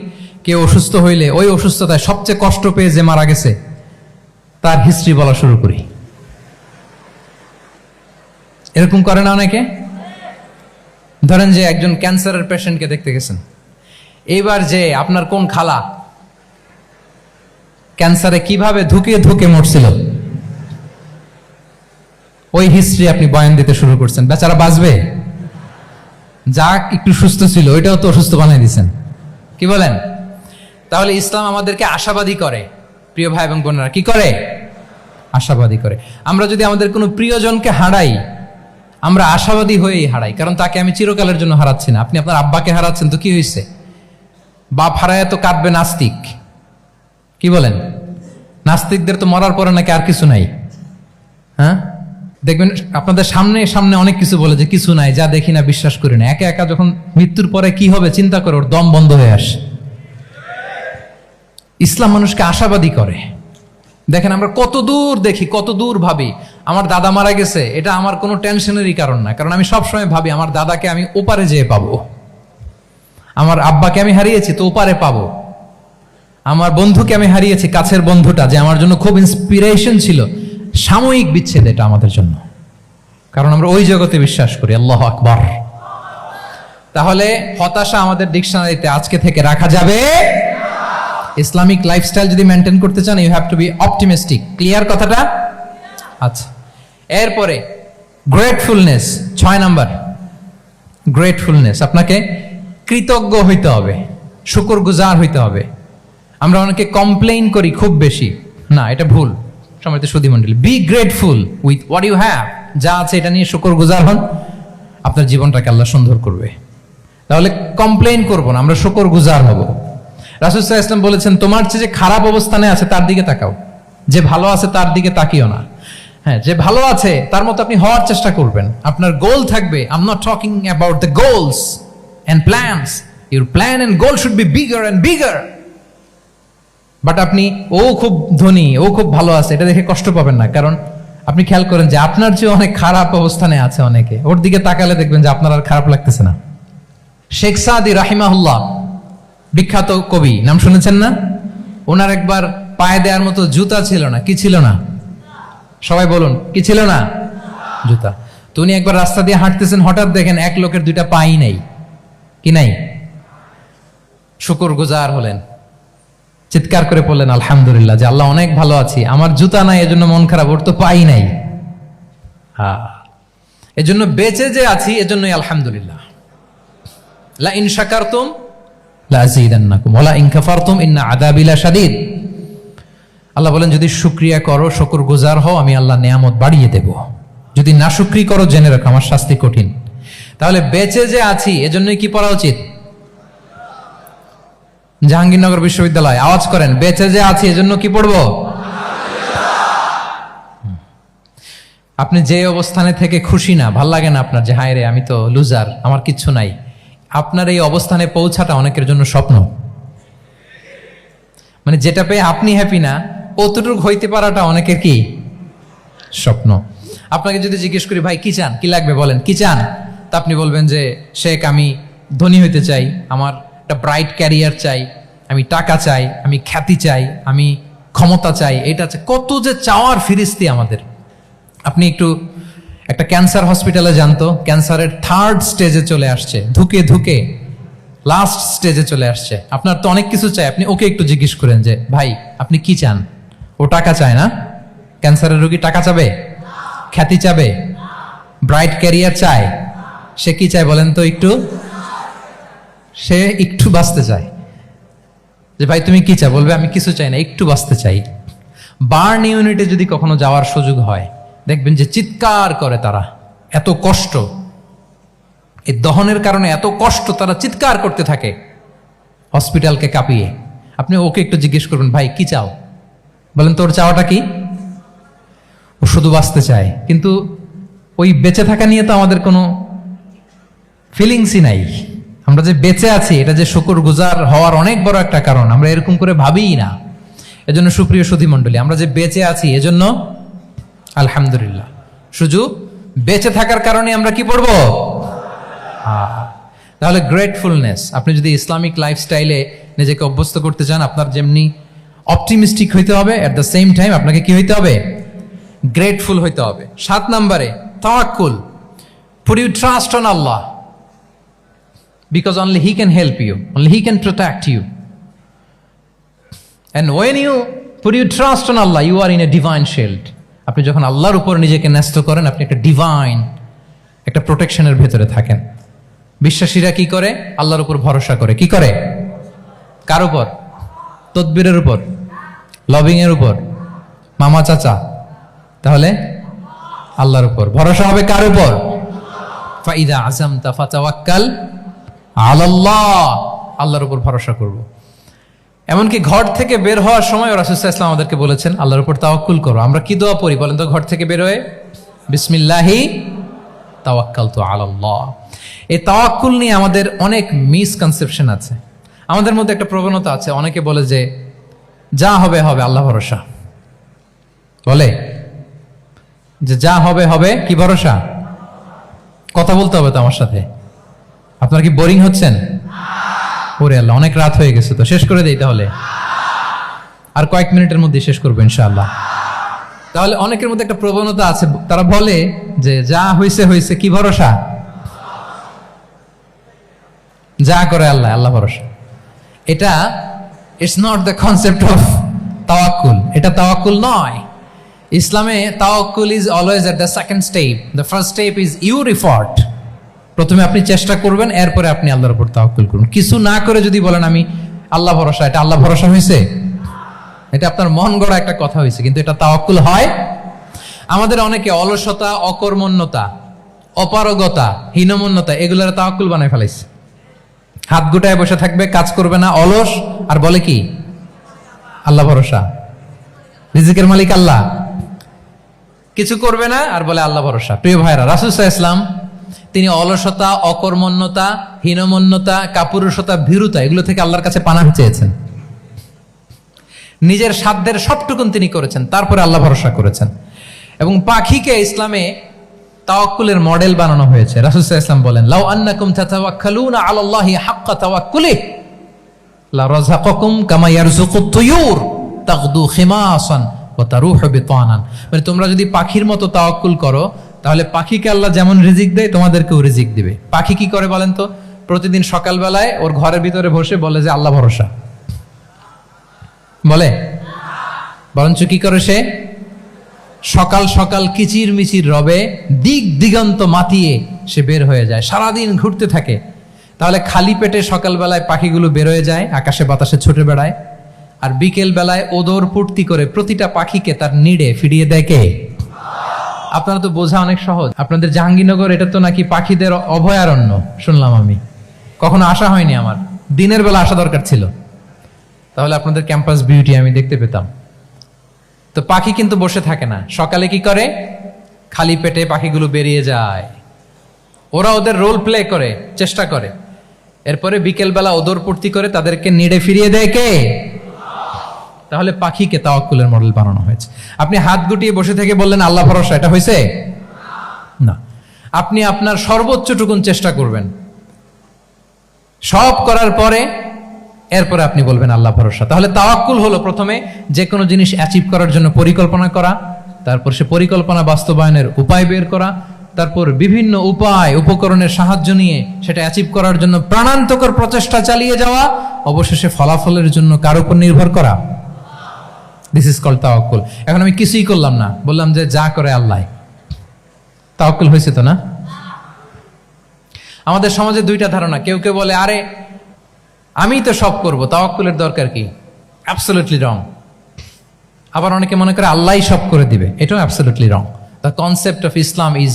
কেউ অসুস্থ হইলে ওই অসুস্থতায় সবচেয়ে কষ্ট পেয়ে যে মারা গেছে তার হিস্ট্রি বলা শুরু করি। এরকম করে না অনেকে? ধরেন যে একজন ক্যান্সারের পেশেন্টকে দেখতে গেছেন, এইবার যে আপনার কোন খালা ক্যান্সারে কিভাবে ধুকে ধুকে মরছিল, ওই হিস্ট্রি আপনি বয়ান দিতে শুরু করছেন। বেচারা বাঁচবে? যা একটু সুস্থ ছিল ওইটাও তো অসুস্থ বানিয়ে দিচ্ছেন। কি বলেন? তাহলে ইসলাম আমাদেরকে আশাবাদী করে। প্রিয় ভাই এবং বোনেরা, কি করে? আশাবাদী করে। আমরা যদি আমাদের কোনো প্রিয়জনকে হারাই, আমরা আশাবাদী হয়েই হারাই, কারণ তাকে আমি চিরকালের জন্য হারাচ্ছি না। আপনি আপনার আব্বাকে হারাচ্ছেন, তো কি হয়েছে? বাপ হারায় তো কাঁদবে নাস্তিক। কি বলেন? নাস্তিকদের তো মরার পরে নাকি আর কিছু নাই। হ্যাঁ, দেখবেন আপনাদের সামনে সামনে অনেক কিছু বলে যে কিছু নাই, যা দেখি না বিশ্বাস করি না। একা একা যখন মৃত্যুর পরে কি হবে চিন্তা করে ওর দম বন্ধ হয়ে আসে। ইসলাম মানুষকে আশাবাদী করে। দেখেন আমরা কত দূর দেখি, কত দূর ভাবি। আমার দাদা মারা গেছে, এটা আমার কোনো টেনশনেরই কারণ না, কারণ আমি সবসময় ভাবি আমার দাদাকে আমি ওপারে যেয়ে পাবো, আমার আব্বাকে আমি হারিয়েছি তো ওপারে পাবো, আমার বন্ধুকে আমি হারিয়েছি, কাছের বন্ধুটা যে আমার জন্য খুব ইন্সপিরেশন ছিল, সাময়িক বিচ্ছেদ এটা আমাদের জন্য, কারণ আমরা ওই জগতে বিশ্বাস করি। আল্লাহু আকবার। তাহলে হতাশা আমাদের ডিকশনারিতে আজকে থেকে রাখা যাবে। ইসলামিক লাইফস্টাইল যদি মেনটেন করতে চান, you have to be optimistic. Clear কথাটা? আচ্ছা, এরপরে গ্রেটফুলনেস, 6 নাম্বার গ্রেটফুলনেস। আপনাকে কৃতজ্ঞ হইতে হবে, শুকরগুজার হইতে হবে। আমরা অনেকে কমপ্লেইন করি খুব বেশি, না এটা ভুল। সম্মানিত সুধী মণ্ডলী, be grateful with what you have. যা আছে এটা নিয়ে শুকরগুজার হন, আপনার জীবনটাকে আল্লাহ সুন্দর করবে। তাহলে কমপ্লেইন করব না, আমরা শুকরগুজার হব। রাসূল সাল্লাল্লাহু আলাইহি ওয়াসাল্লাম বলেছেন, তোমার চেয়ে যে খারাপ অবস্থানে আছে তার দিকে তাকাও, যে ভালো আছে তার দিকে তাকিও না। হ্যাঁ, যে ভালো আছে তার মতো আপনি হওয়ার চেষ্টা করবেন। আপনার গোল থাকবে। I am not talking about the goals and plans, your plan and goal should be bigger and bigger. But আপনি ও খুব ধনী, ও খুব ভালো আছে এটা দেখে কষ্ট পাবেন না, কারণ আপনি খেয়াল করেন যে আপনার চেয়ে অনেক খারাপ অবস্থানে আছে অনেকে, ওর দিকে তাকালে দেখবেন যে আপনার আর খারাপ লাগতেছে না। শেখ সাদি রাহিমাহুল্লাহ, বিখ্যাত কবি, নাম শুনেছেন না? ওনার একবার পায়ে দেওয়ার মতো জুতা ছিল না। কি ছিল না? সবাই বলুন, কি ছিল না? জুতা। তো উনি একবার রাস্তা দিয়ে হাঁটতেছেন, হঠাৎ দেখেন এক লোকের 2টা পাই নাই। কি নাই? শুকরগুজার হলেন, চিৎকার করে বললেন আলহামদুলিল্লাহ, যে আল্লাহ অনেক ভালো আছি, আমার জুতা নাই এজন্য মন খারাপ, ওর তো পাই নাই। হ্যাঁ, এজন্য বেঁচে যে আছি এজন্যই আলহামদুলিল্লাহ। লা ইন শাকারতুম লা আযীদান্নাকুম ওয়া লা ইন কাফারতুম ইন্না আযাবি লাশাদীদ। আল্লাহ বলেন যদি শুকরিয়া করো, শুকরগুজার হও, আমি আল্লাহ নিয়ামত বাড়িয়ে দেব। যদি নাশুকরি করো জেনে রাখো আমার শাস্তি কঠিন। তাহলে বেঁচে যে আছি এজন্যই কি পড়া উচিত? জাহাঙ্গীরনগর বিশ্ববিদ্যালয় আওয়াজ করেন, বেঁচে যে আছি এজন্য কি পড়বো? আপনি যে অবস্থানে থেকে খুশি না, ভাল লাগে না আপনার, যে হায় রে আমি তো লুজার, আমার কিচ্ছু নাই, আপনার এই অবস্থানে পৌঁছাটা অনেকের জন্য স্বপ্ন। মানে যেটা পেয়ে আপনি হ্যাপি না, অতটুকু হইতে পারাটা অনেকের কি স্বপ্ন। আপনাকে যদি জিজ্ঞেস করি ভাই কি চান, কি লাগবে বলেন, কি চান, তা আপনি বলবেন যে শেখ আমি ধনী হইতে চাই, আমার একটা ব্রাইট ক্যারিয়ার চাই, আমি টাকা চাই, আমি খ্যাতি চাই, আমি ক্ষমতা চাই, এটা চাই। কত যে চাওয়ার ফিরিস্তি আমাদের। আপনি একটু একটা ক্যান্সার হসপিটালে জানতো, ক্যান্সারের 3rd স্টেজে চলে আসছে, ধুকে ধুকে লাস্ট স্টেজে চলে আসছে। আপনার তো অনেক কিছু চাই, আপনি ওকে একটু জিজ্ঞেস করেন যে ভাই আপনি কি চান? ও টাকা চায় না? ক্যান্সারের রোগী টাকা চাবে, খ্যাতি চাবে, ব্রাইট ক্যারিয়ার চায়, সে কি চায় বলেন তো একটু? সে একটু বাঁচতে চায়। যে ভাই তুমি কি চাও? বলবে আমি কিছু চাই না, একটু বাঁচতে চাই। বার্ন ইউনিটে যদি কখনো যাওয়ার সুযোগ হয়, দেখবেন যে চিৎকার করে তারা, এত কষ্ট, এই দহনের কারণে এত কষ্ট, তারা চিৎকার করতে থাকে হসপিটালকে কাঁপিয়ে। আপনি ওকে একটু জিজ্ঞেস করবেন ভাই কি চাও? বলেন তোর চাওয়াটা কি? ও শুধু বাঁচতে চায়, কিন্তু ওই বেঁচে থাকা নিয়ে তো আমাদের কোনো ফিলিংসই নাই। আমরা যে বেঁচে আছি এটা যে শুকরগুজার হওয়ার অনেক বড় একটা কারণ, আমরা এরকম করে ভাবিই না। এজন্য সুপ্রিয় সুধী মণ্ডলী, আমরা যে বেঁচে আছি এজন্য আলহামদুলিল্লাহ। শুধু বেঁচে থাকার কারণে আমরা কি পড়বো? তাহলে গ্রেটফুলনেস, আপনি যদি ইসলামিক লাইফস্টাইলে নিজেকে অভ্যস্ত করতে চান, আপনার যেমনি অপটিমিস্টিক হইতে হবে, এট দ্য সেম টাইম আপনাকে কি হইতে হবে? গ্রেটফুল হইতে হবে। 7 নম্বরে তাওয়াক্কুল। Put your trust on Allah because only He can help you, only He can protect you. And when you put your trust on Allah, you are in a divine shield. আপনি যখন আল্লাহর উপর নিজেকে ন্যস্ত করেন, আপনি একটা ডিভাইন, একটা প্রোটেকশনের ভেতরে থাকেন। বিশ্বাসীরা কি করে? আল্লাহর উপর ভরসা করে। কি করে? কার উপর? তদবিরের উপর, লবিং এর উপর, মামা চাচা? তাহলে আল্লাহর উপর ভরসা হবে। কার উপর? ফাইদা আযামতা ফাতাওয়াক্কাল আলাল্লাহ, আল্লাহর উপর ভরসা করব। এমনকি ঘর থেকে বের হওয়ার সময় রাসূল সাল্লাল্লাহু আলাইহি ওয়াসাল্লাম আমাদেরকে বলেছেন আল্লাহর উপর তাওয়াক্কুল করো। আমরা কি দোয়া পড়ি বলেন তো ঘর থেকে বের হয়ে? বিসমিল্লাহি তাওয়াক্কালতু আলাল্লাহ। এই তাওয়াক্কুল নিয়ে আমাদের অনেক মিসকনসেপশন আছে। আমাদের মধ্যে একটা প্রবণতা আছে, অনেকে বলে যে যা হবে হবে, আল্লাহ ভরসা। বলে যে যা হবে হবে, কি ভরসা? কথা বলতে হবে তো আমার সাথে। আপনারা কি বোরিং হচ্ছেন? ওরে আল্লাহ, অনেক রাত হয়ে গেছে, তো শেষ করে দেই তাহলে। আর কয়েক মিনিটের মধ্যে শেষ করবো ইনশাআল্লাহ। তাহলে অনেকের মধ্যে একটা প্রবণতা আছে, তারা বলে যে যা হয়েছে হয়েছে, কি ভরসা? যা করে আল্লাহ, আল্লাহ ভরসা। এটা it's not the concept of তাওয়াক্কুল। এটা তাওয়াক্কুল নয়। ইসলামে তাওয়াক্কুল is always at the second step. The first step is your effort. প্রথমে আপনি চেষ্টা করবেন, এরপরে আপনি আল্লাহর উপর তাওয়াক্কুল করুন। কিছু না করে যদি বলেন আমি আল্লাহ ভরসা, এটা আল্লাহ ভরসা হয়েছে? এটা আপনার মন গড়া একটা কথা হয়েছে, কিন্তু এটা তাওয়াক্কুল হয়? আমাদের অনেকে অলসতা, অকর্মণ্যতা, অপারগতা, হীনমন্যতা এগুলোর তাওয়াক্কুল বানায় ফেলাইছে। হাত গুটায় বসে থাকবে, কাজ করবে না, অলস, আর বলে কি আল্লাহ ভরসা। রিজিকের মালিক আল্লাহ, কিছু করবে না আর বলে আল্লাহ ভরসা। প্রিয় ভাইরা, রাসূল সাল্লাল্লাহু আলাইহি ওয়াসাল্লাম তিনি অলসতা, অকর্মণ্যতা, হীনমন্যতা, কাপুরুষতা, ভীরুতা এগুলো থেকে আল্লাহর কাছে পানাহ চেয়েছেন। নিজের সাধ্যের সবটুকুন তিনি করেছেন, তারপরে আল্লাহ ভরসা করেছেন। এবং পাখিকে ইসলামে তাওয়াক্কুলের মডেল বানানো হয়েছে। রাসূল সাল্লাল্লাহু আলাইহি ওয়াসাল্লাম বলেন লাউ আন্নাকুম তাতাওয়াক্কালুনা আলাল্লাহি হাক্কা তাওয়াক্কুলিহি লা রাযাকাকুম কামা ইয়ারযুকুত তুয়ুর তাগদু খিমাসান ওয়া তারুহু বিতানান। মানে তোমরা যদি পাখির মতো তাওয়াক্কুল করো, তাহলে পাখিকে আল্লাহ যেমন রিজিক দেয় তোমাদেরকেও রিজিক দিবে। পাখি কি করে বলেন তো? প্রতিদিন সকালবেলায় ওর ঘরের ভিতরে বসে বলে যে আল্লাহ ভরসা। বলে? বরঞ্চ কি করে সে? সকাল সকাল কিচির মিচির রবে, দিক দিগন্ত মাতিয়ে সে বের হয়ে যায়, সারাদিন ঘুরতে থাকে। তাহলে খালি পেটে সকালবেলায় পাখিগুলো বের হয়ে যায়, আকাশে বাতাসে ছুটে বেড়ায়, আর বিকেল বেলায় ওদর পূর্তি করে প্রতিটা পাখিকে তার নিড়ে ফিরিয়ে দেয় কে? আপনারা তো বোঝা অনেক সহজ। আপনাদের জাহাঙ্গীরনগর এটা তো নাকি পাখিদের অভয়ারণ্য শুনলাম আমি, কখনো আসা হয়নি আমার, দিনের বেলা আসা দরকার ছিল, তাহলে আপনাদের ক্যাম্পাস বিউটি আমি দেখতে পেতাম। তো পাখি কিন্তু বসে থাকে না, সকালে কি করে, খালি পেটে পাখিগুলো বেরিয়ে যায়, ওরা ওদের রোল প্লে করে, চেষ্টা করে, এরপরে বিকেলবেলা ওদর পূর্তি করে তাদেরকে নিড়ে ফিরিয়ে দেয় কে? তাহলে পাখিকে তাওয়াক্কুলের মডেল বানানো হয়েছে। আপনি হাত গুটিয়ে বসে থেকে বললেন আল্লাহ ভরসা, এটা হয়েছে না। আপনি আপনার সর্বোচ্চটুকুন চেষ্টা করবেন, সব করার পরে এরপরে আপনি বলবেন আল্লাহ ভরসা। তাহলে তাওয়াক্কুল হলো প্রথমে যে কোনো জিনিস অ্যাচিভ করার জন্য পরিকল্পনা করা, তারপর সে পরিকল্পনা বাস্তবায়নের উপায় বের করা, তারপর বিভিন্ন উপায় উপকরণের সাহায্য নিয়ে সেটা অ্যাচিভ করার জন্য প্রাণান্তকর প্রচেষ্টা চালিয়ে যাওয়া, অবশেষে ফলাফলের জন্য কার উপর নির্ভর করা। দিস ইজ কল্ড তাওয়াক্কুল। এখন আমি কিছুই করলাম না, বললাম যে যা করে আল্লাহ, তাওয়াক্কুল হয়েছে তো না? আমাদের সমাজে দুইটা ধারণা, কেউ কেউ বলে আরে আমি তো সব করব, তাওয়াক্কুলের দরকার কি? Absolutely wrong. আবার অনেকে মনে করে আল্লাহই সব করে দিবে, এটাও absolutely wrong. The concept of Islam is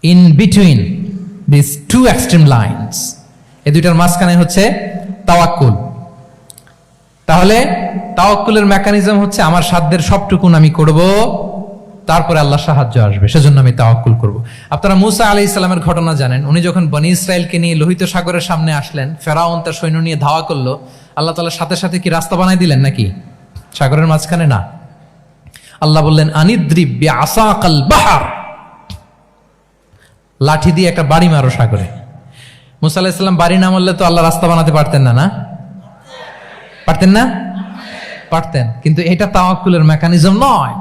in between this two extreme lines. এই দুইটার মাঝখানে হচ্ছে তাওয়াক্কুল। তাহলে তাওয়াক্কুলের মেকানিজম হচ্ছে আমার সাধ্যের সবটুকুন আমি করব, তারপরে আল্লাহ সাহায্য আসবে, সেজন্য আমি তাওয়াক্কুল করব। আপনারা মুসা আলাইহিস সালামের ঘটনা জানেন, উনি যখন বনী ইসরায়েলকে নিয়ে লোহিত সাগরের সামনে আসলেন, ফেরাউন তার সৈন্য নিয়ে ধাওয়া করলো, আল্লাহ তাআলা সাথে সাথে কি রাস্তা বানাই দিলেন নাকি সাগরের মাঝখানে? না, আল্লাহ বললেন আনিদ্রিব বিআসাকাল বাহর, লাঠি দিয়ে একটা বাড়ি মারো সাগরে। মুসা আলাইহিস সালাম বাড়ি না মারলে তো আল্লাহ রাস্তা বানাতে পারতেন না, না পারতেন না? পারতেন, কিন্তু এটা তাওয়াক্কুলের মেকানিজম নয়।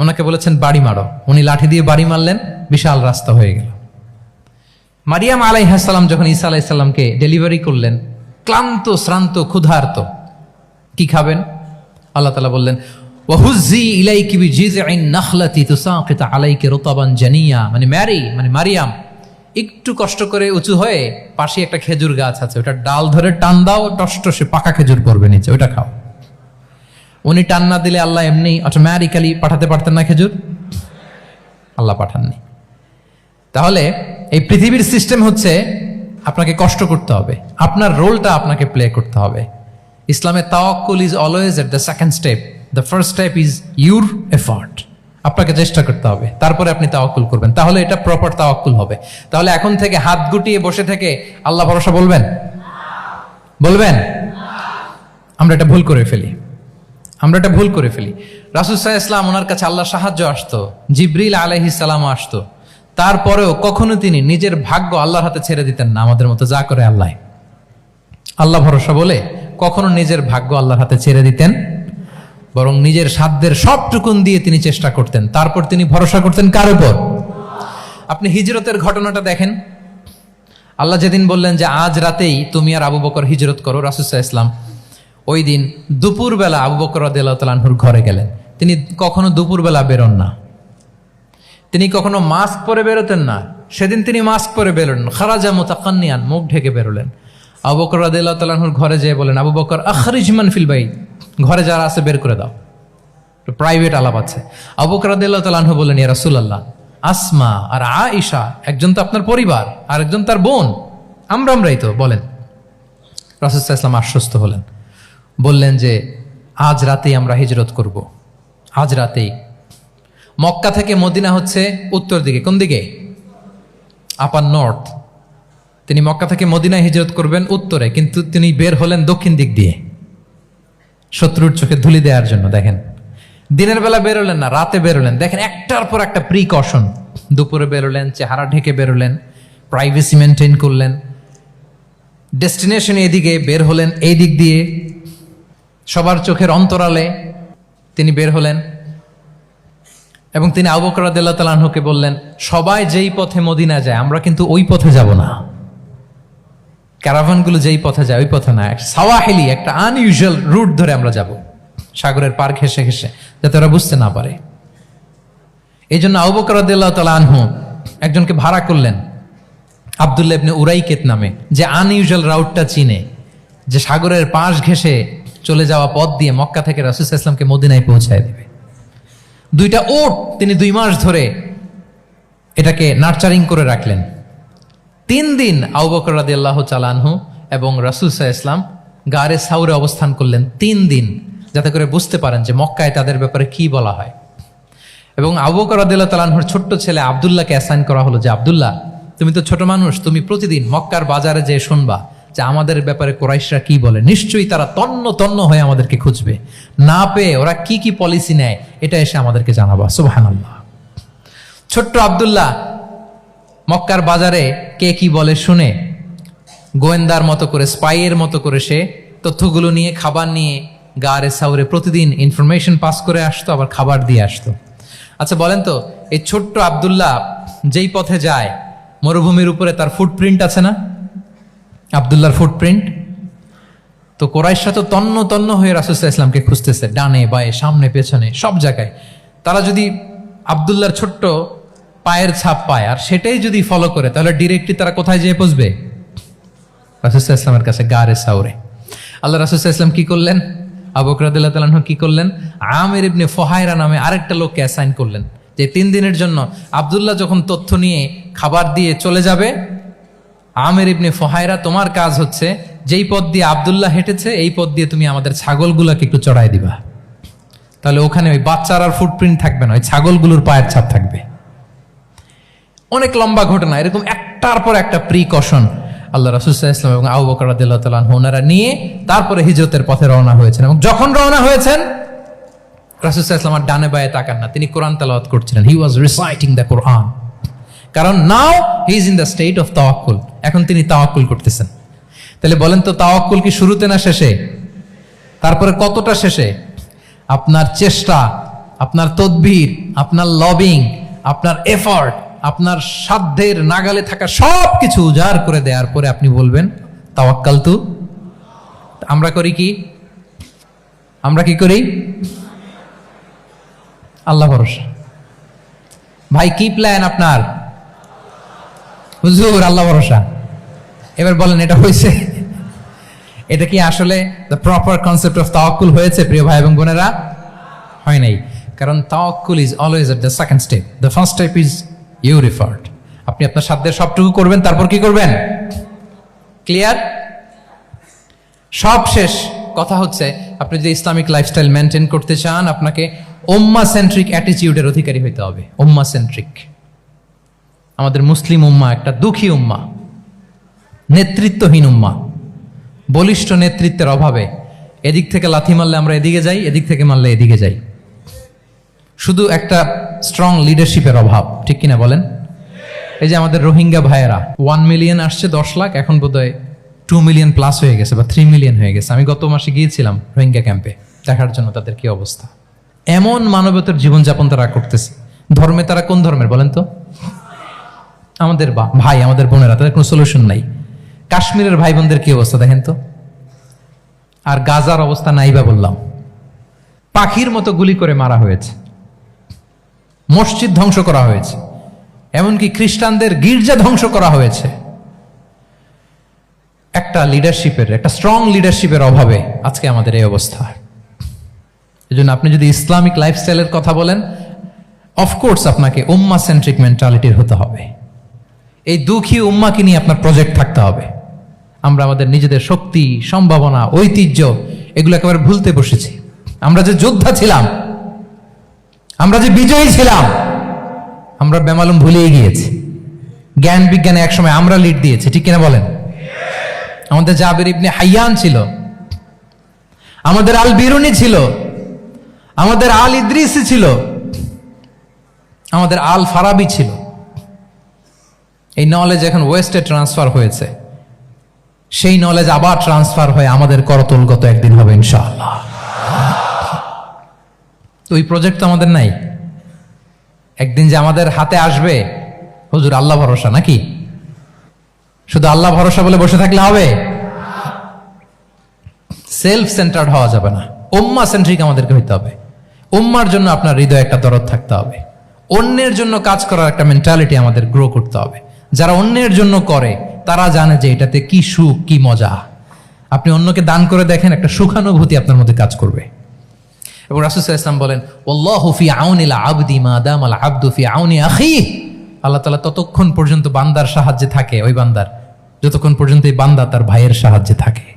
ওনাকে বলেছেন বাড়ি মারো, উনি লাঠি দিয়ে বাড়ি মারলেন, বিশাল রাস্তা হয়ে গেল। মারিয়াম আলাইহিস সালাম যখন ঈসা আলাইহিস সালামকে ডেলিভারি করলেন, ক্লান্ত শ্রান্ত ক্ষুধার্ত, কি খাবেন? আল্লাহ তাআলা বললেন ওয়াহুজ্জি ইলাইকি বিজিযইন নাখলাতি তুসাকিত আলাইকি রুতাবান জানিয়া, মানে মারিয়াম একটু কষ্ট করে উঁচু হয়ে পাশে একটা খেজুর গাছ আছে, ওটা ডাল ধরে টান দাও, টসটসে পাকা খেজুর পড়বে নিচে, ওটা খাও। উনি টান না দিলে আল্লাহ এমনি অটোমেটিক্যালি পাঠাতে পারতেন না খেজুর? আল্লাহ পাঠাননি। তাহলে এই পৃথিবীর সিস্টেম হচ্ছে আপনাকে কষ্ট করতে হবে, আপনার রোলটা আপনাকে প্লে করতে হবে। ইসলামে তাওয়াক্কুল is always at the second step, the first step is your effort. আপনাকে চেষ্টা করতে হবে, তারপরে আপনি তাওয়াক্কুল করবেন, তাহলে এটা প্রপার তাওয়াক্কুল হবে। তাহলে এখন থেকে হাত গুটিয়ে বসে থেকে আল্লাহ ভরসা বলবেন? আমরা এটা ভুল করে ফেলি। রাসূল সাল্লাল্লাহু আলাইহি ওয়াসাল্লাম, ওনার কাছে আল্লাহর সাহায্য আসতো, জিবরিল আলাইহিস সালাম আসতো, তারপরেও কখনো তিনি নিজের ভাগ্য আল্লাহর হাতে ছেড়ে দিতেন না। আমাদের মতো যা করে আল্লাহ ভরসা বলে কখনো নিজের ভাগ্য আল্লাহর হাতে ছেড়ে দিতেন, বরং নিজের সাধ্যের সবটুকুন দিয়ে তিনি চেষ্টা করতেন, তারপর তিনি ভরসা করতেন কার উপর? আপনি হিজরতের ঘটনাটা দেখেন। আল্লাহ যেদিন বললেন যে আজ রাতেই তুমি আর আবু বকর হিজরত করো, রাসূল সাল্লাল্লাহু আলাইহি ওয়াসাল্লাম ওই দিন দুপুরবেলা আবু বকর রাদিয়াল্লাহু তাআলা আনহুর ঘরে গেলেন। তিনি কখনো দুপুরবেলা বেরোন না, তিনি কখনো মাস্ক পরে বেরোতেন না। সেদিন তিনি মাস্ক পরে বেরোলেন, খারাজা মুতাকান্নিয়ান, মুখ ঢেকে বেরোলেন। আবু বকর রাদিয়াল্লাহু তাআলা আনহুর ঘরে যেয়ে বলেন, আবু বকর আখরিজ মান ফিল বাইত, ঘরে যারা আছে বের করে দাও, প্রাইভেট আলাপ আছে। আবু বকর রাদিয়াল্লাহু তাআলা আনহু বলেন, ইয়া রাসূলুল্লাহ, আসমা আর আয়েশা একজন তো আপনার পরিবার আর একজন তার বোন, আমরাই তো, বলেন। রাসূল সাল্লাল্লাহু আলাইহি ওয়াসাল্লাম আশ্বস্ত হলেন, বললেন যে আজ রাতেই আমরা হিজরত করব, আজ রাতেই। মক্কা থেকে মদিনা হচ্ছে উত্তর দিকে, কোন দিকে? আপার নর্থ। তিনি মক্কা থেকে মদিনায় হিজরত করবেন উত্তরে, কিন্তু তিনি বের হলেন দক্ষিণ দিক দিয়ে, শত্রুর চোখে ধুলি দেওয়ার জন্য। দেখেন, দিনের বেলা বেরোলেন না, রাতে বেরোলেন। দেখেন, একটার পর একটা প্রিকশন। দুপুরে বেরোলেন, চেহারা ঢেকে বেরোলেন, প্রাইভেসি মেনটেন করলেন। ডেস্টিনেশন এদিকে, বের হলেন এই দিক দিয়ে, সবার চোখের অন্তরালে তিনি বের হলেন। এবং তিনি আবু বকর রাদিয়াল্লাহু তাআলা আনহুকে বললেন, সবাই যেই পথে মদিনা যায় আমরা কিন্তু ওই পথে যাব না, ক্যারাভানগুলো যেই পথে যায় ওই পথে না, সাওয়াহিলি একটা আনইউজুয়াল রুট ধরে আমরা যাব, সাগরের পার ঘেঁষে ঘেঁষে, যাতে ওরা বুঝতে না পারে। এই জন্য আবু বকর রাদিয়াল্লাহু তাআলা আনহু একজনকে ভাড়া করলেন, আব্দুল্লাহ ইবনে উরাইকেত নামে, যে আনইউজুয়াল রাউটটা চিনে, যে সাগরের পাশ ঘেঁষে চলে যাওয়া পথ দিয়ে মক্কা থেকে রাসূল সাল্লাল্লাহু আলাইহি ওয়াসাল্লামকে মদিনায় পৌঁছায় দিবে। 2টা উট তিনি 2 মাস ধরে এটাকে নার্চারিং করে রাখলেন। 3 দিন আবু বকর রাদিয়াল্লাহু তাআলা আনহু এবং রাসূল সাল্লাল্লাহু আলাইহি ওয়াসাল্লাম গারে সাউরে অবস্থান করলেন 3 দিন, যাতে করে বুঝতে পারেন যে মক্কায় তাদের ব্যাপারে কি বলা হয়। এবং আবু বকর রাদিয়াল্লাহু তাআলা আনহুর ছোট্ট ছেলে আব্দুল্লাহকে অ্যাসাইন করা হলো যে আব্দুল্লাহ, তুমি তো ছোট মানুষ, তুমি প্রতিদিন মক্কার বাজারে যেয়ে শুনবা যে আমাদের ব্যাপারে কুরাইশরা কি বলে। নিশ্চয়ই তারা তন্ন তন্ন হয়ে আমাদেরকে খুঁজবে, না পেয়ে ওরা কি কি পলিসি নেয় এটা এসে আমাদেরকে জানাবা। সুবহানাল্লাহ। ছোট্ট আব্দুল্লাহ মক্কার বাজারে কে কি বলে শুনে গোয়েন্দার মতো করে, স্পাইয়ের মতো করে সে তথ্যগুলো নিয়ে, খাবার নিয়ে গারে সাউরে প্রতিদিন ইনফরমেশন পাস করে আসতো, আবার খাবার দিয়ে আসতো। আচ্ছা বলেন তো, এই ছোট্ট আব্দুল্লাহ যেই পথে যায়, মরুভূমির উপরে তার ফুটপ্রিন্ট আছে না, আব্দুল্লাহর ফুটপ্রিন্ট। তো কোরাইশরা তো তন্ন তন্ন হয়ে রাসূল সাল্লাল্লাহু আলাইহি ওয়াসাল্লামকে খুঁজতেছে, ডানে বায়ে সামনে পেছনে সব জায়গায়। তারা যদি আব্দুল্লাহর ছোট্ট পায়ের ছাপ পায় আর সেটাই যদি ফলো করে, তাহলে ডিরেক্টলি তারা কোথায় যেয়ে পৌঁছবে? রাসূল সাল্লাল্লাহু আলাইহি ওয়াসাল্লামের কাছে, গারে সাউরে। আল্লাহ রাসূল সাল্লাল্লাহু আলাইহি ওয়াসাল্লাম কি করলেন? আবু বকর রাদিয়াল্লাহু তাআলা আনহু কি করলেন? আমির ইবনে ফুহায়রা নামে আরেকটা লোককে অ্যাসাইন করলেন যে 3 দিনের জন্য আব্দুল্লাহ যখন তথ্য নিয়ে খাবার দিয়ে চলে যাবে, আমির ইবনে ফুহায়রা, তোমার কাজ হচ্ছে যেই পথ দিয়ে আব্দুল্লাহ হেঁটেছে এই পথ দিয়ে তুমি আমাদের ছাগলগুলোকে একটু চড়াই দিবা। তাহলে ওখানে ওই বাচ্চার আর ফুটপ্রিন্ট থাকবে না, ওই ছাগলগুলোর পায়ের ছাপ থাকবে। অনেক লম্বা ঘটনা, এরকম একটার পর একটা প্রিকশন আল্লাহ রাসূল সাল্লাল্লাহু আলাইহি ওয়াসাল্লাম এবং আবু বকর রাদিয়াল্লাহু তাআলা আনহু ওনারা নিয়ে তারপরে হিজরতের পথে রওনা হয়েছেন। এবং যখন রওনা হয়েছেন, রাসূল সাল্লাল্লাহু আলাইহি ওয়াসাল্লাম ডানে বায়ে তাকান না, তিনি কোরআন তেলাওয়াত করছিলেন। হি ওয়াজ রিসাইটিং দ্য কোরআন, কারণ now he is in the state of তাওয়াক্কুল। এখন তিনি তাওয়াক্কুল করতেছেন। তাহলে বলেন তো, তাওয়াক্কুল কি শুরুতে না শেষে? তারপরে কতটা শেষে? আপনার চেষ্টা, আপনার তদবির, আপনার লবিং, আপনার এফর্ট, আপনার সাধ্যের নাগালে থাকা সব কিছু উজাড় করে দেওয়ার পরে আপনি বলবেন তাওয়াক্কালতু। আমরা করি কি? আমরা কি করি? আল্লাহ ভরসা। ভাই কি প্ল্যান আপনার? হুজুর আল্লাহ ভরসা। এবার বলেন, এটা হয়েছে? এটা কি আসলে দ্য প্রপার কনসেপ্ট অফ তাওয়াক্কুল হয়েছে প্রিয় ভাই এবং বোনেরা? হয় নাই। কারণ তাওয়াক্কুল is always at the second step. The first step is your effort. আপনি আপনার সাধ্যের সবটুকু করবেন, তারপর কি করবেন? ক্লিয়ার? সব শেষ। কথা হচ্ছে, আপনি যদি ইসলামিক লাইফস্টাইল মেনটেন করতে চান, আপনাকে উম্মাহ সেন্ট্রিক অ্যাটিটিউডের অধিকারী হইতে হবে। উম্মাহ সেন্ট্রিক। আমাদের মুসলিম উম্মাহ একটা দুঃখী উম্মাহ, নেতৃত্বহীন উম্মাহ, বলিষ্ঠ নেতৃত্বের অভাবে এদিক থেকে লাথি মারলে আমরা এদিকে যাই, এদিক থেকে মারলে এদিকে যাই। শুধু একটা স্ট্রং লিডারশিপের অভাব, ঠিক কিনা বলেন? এই যে আমাদের রোহিঙ্গা ভাইয়েরা 1 মিলিয়ন আসছে, 10 লাখ, এখন বোধহয় 2 মিলিয়ন প্লাস হয়ে গেছে বা 3 মিলিয়ন হয়ে গেছে। আমি গত মাসে গিয়েছিলাম রোহিঙ্গা ক্যাম্পে দেখার জন্য তাদের কি অবস্থা। এমন মানবতার জীবনযাপন তারা করতেছে। ধর্মে তারা কোন ধর্মের বলেন তো? আমাদের ভাই, আমাদের বোনেরা, তাদের কোনো সলিউশন নাই। কাশ্মীরের ভাই বোনদের কি অবস্থা দেখেন তো। আর গাজার অবস্থা নাই বা বললাম। পাখির মতো গুলি করে মারা হয়েছে, মসজিদ ধ্বংস করা হয়েছে, এমনকি খ্রিস্টানদের গির্জা ধ্বংস করা হয়েছে। একটা লিডারশিপের, একটা স্ট্রং লিডারশিপের অভাবে আজকে আমাদের এই অবস্থা। এই জন্য আপনি যদি ইসলামিক লাইফস্টাইলের কথা বলেন, অফকোর্স আপনাকে উম্মাহ সেন্ট্রিক মেন্টালিটির হতে হবে। এই দুঃখী উম্মাকে নিয়ে আপনার প্রজেক্ট থাকতে হবে। আমরা আমাদের নিজেদের শক্তি, সম্ভাবনা, ঐতিহ্য এগুলো একেবারে ভুলতে বসেছি। আমরা যে যোদ্ধা ছিলাম, আমরা যে বিজয়ী ছিলাম, আমরা বেমালুম ভুলেই গিয়েছি। জ্ঞান বিজ্ঞানে একসময় আমরা লিড দিয়েছি, ঠিক কিনা বলেন? আমাদের জাবির ইবনে হাইয়ান ছিল, আমাদের আল বিরুনি ছিল, আমাদের আল ইদ্রিসি ছিল, আমাদের আল ফারাবি ছিল। এই নলেজ এখন ওয়েস্টে ট্রান্সফার হয়েছে, সেই নলেজ আবার ট্রান্সফার হয়ে আমাদের করতলগত একদিন হবে ইনশাআল্লাহ। তো ওই প্রজেক্ট তো আমাদের নাই। একদিন যে আমাদের হাতে আসবে, হুজুর আল্লাহ ভরসা নাকি? শুধু আল্লাহ ভরসা বলে বসে থাকলে হবে? সেলফ সেন্টার্ড হওয়া যাবে না, উম্মাহ সেন্ট্রিক আমাদেরকে হইতে হবে। উম্মার জন্য আপনার হৃদয়ে একটা দরদ থাকতে হবে। অন্যের জন্য কাজ করার একটা মেন্টালিটি আমাদের গ্রো করতে হবে। যারা অন্যের জন্য করে তারা জানে যে এটাতে কি সুখ, কি মজা। আপনি অন্যকে দান করে দেখেন, একটা সুখানুভূতি আপনার মধ্যে কাজ করবে। এবং রাসূল সাল্লাল্লাহু আলাইহি ওয়াসাল্লাম বলেন, ওয়াল্লাহু ফি আউনিল আবদি মা দামাল আবদু ফি আউনি আখিহি। আল্লাহ তাআলা ততক্ষণ পর্যন্ত বান্দার সাহায্যে থাকে, ওই বান্দার, যতক্ষণ পর্যন্ত এই বান্দা তার ভাইয়ের সাহায্যে থাকে।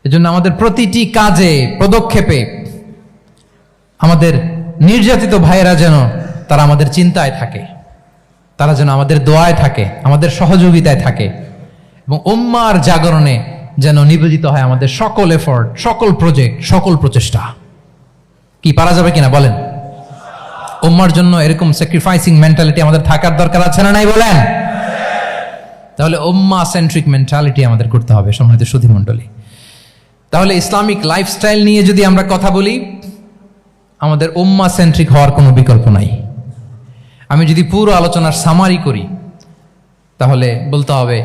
এজন্য আমাদের প্রতিটি কাজে, পদক্ষেপে আমাদের নির্যাতিত ভাইয়েরা যেন তারা আমাদের চিন্তায় থাকে, তারা যেন আমাদের দোয়ায় থাকে, আমাদের সহযোগিতায় থাকে, এবং উম্মার জাগরণে যেন নিবেদিত হয় আমাদের সকল এফোর্ট, সকল প্রজেক্ট, সকল প্রচেষ্টা। কি পারা যাবে কিনা বলেন? উম্মার জন্য এরকম স্যাক্রিফাইসিং মেন্টালিটি আমাদের থাকার দরকার আছে না নাই বলেন? তাহলে উম্মা সেন্ট্রিক মেন্টালিটি আমাদের করতে হবে, সম্মানিত সুধী মণ্ডলী। তাহলে ইসলামিক লাইফস্টাইল নিয়ে যদি আমরা কথা বলি, আমাদের উম্মা সেন্ট্রিক হওয়ার কোনো বিকল্প নাই। আমি যদি পুরো আলোচনার সামারি করি, তাহলে বলতে হবে,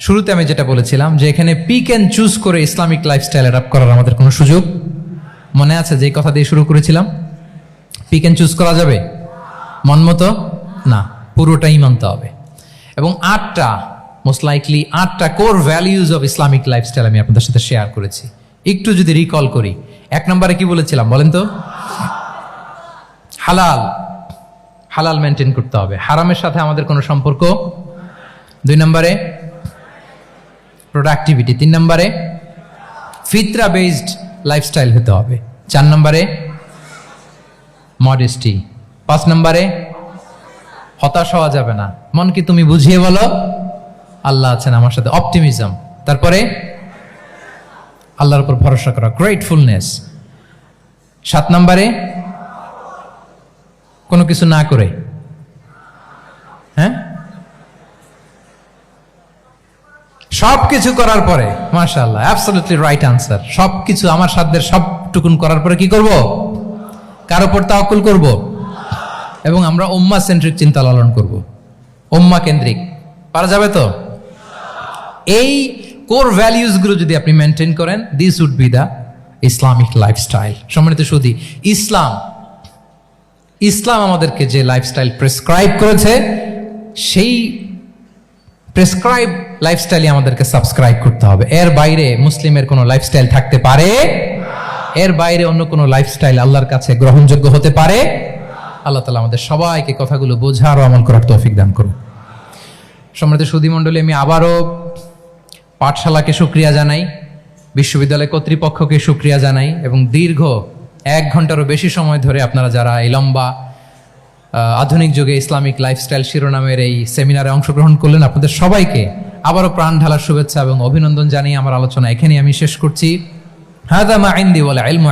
শুরুতে আমি যেটা বলেছিলাম যে এখানে পিক অ্যান্ড চুজ করে ইসলামিক লাইফস্টাইল অ্যাডাপ্ট করার আমাদের কোনো সুযোগ মনে আছে? যে কথা দিয়ে শুরু করেছিলাম, পিক অ্যান্ড চুজ করা যাবে মন মতো না, পুরোটাই মানতে হবে। এবং মোস্ট লাইকলি 8টা core values of Islamic lifestyle আমি আপনাদের সাথে শেয়ার করেছি। একটু যদি রিকল করি, 1 নম্বরে কি বলেছিলাম বলেন তো? হালাল মেনটেন করতে হবে, হারামের সাথে আমাদের কোনো সম্পর্ক। 2 নম্বরে প্রোডাক্টিভিটি। 3 নম্বরে ফিতরা বেসড লাইফস্টাইল হতে হবে। 4 নম্বরে মডেস্টি। 5 নম্বরে হতাশ হওয়া যাবে না, মন কি তুমি বুঝিয়ে বলো আল্লাহ আছেন আমার সাথে, অপটিমিজম। তারপরে আল্লাহর উপর ভরসা করা, গ্রেটফুলনেস। 7 নম্বরে কোনো কিছু না করে, হ্যাঁ, সবকিছু করার পরে, মাশাআল্লাহ, অ্যাবসলিউটলি রাইট আনসার। সবকিছু আমার সাধ্যের সবটুকুন করার পরে কি করব? কার উপর তাওয়াক্কুল করব? এবং আমরা উম্মা সেন্ট্রিক চিন্তা লালন করব, উম্মা কেন্দ্রিক। পারা যাবে তো? এই কোর ভ্যালিউজ গুলো যদি আপনি মেনটেন করেন, this would be the Islamic lifestyle. সম্মানিত সুধী, ইসলাম আমাদেরকে যে লাইফস্টাইল প্রেসক্রাইব করেছে, সেই প্রেসক্রাইব লাইফস্টাইলই আমাদেরকে সাবস্ক্রাইব করতে হবে। এর বাইরে মুসলিমের কোনো লাইফস্টাইল থাকতে পারে? এর বাইরে অন্য কোনো লাইফস্টাইল আল্লাহর কাছে গ্রহণযোগ্য হতে পারে? আল্লাহ তাআলা আমাদের সবাইকে কথাগুলো বোঝার ও আমল করার তৌফিক দান করুন। সম্মানিত সুধী মণ্ডলী, আমি আবারও পাঠশালাকে শুকরিয়া জানাই, বিশ্ববিদ্যালয় কর্তৃপক্ষকে শুকরিয়া জানাই, এবং দীর্ঘ 1 ঘন্টারও বেশি সময় ধরে আপনারা যারা এই লম্বা আধুনিক যুগে ইসলামিক লাইফস্টাইল শিরোনামের এই সেমিনারে অংশগ্রহণ করলেন, আপনাদের সবাইকে আবারও প্রাণ ঢালার শুভেচ্ছা এবং অভিনন্দন জানিয়ে আমার আলোচনা এখানেই আমি শেষ করছি। হাযা মা ইনদি ওয়াল ইলমু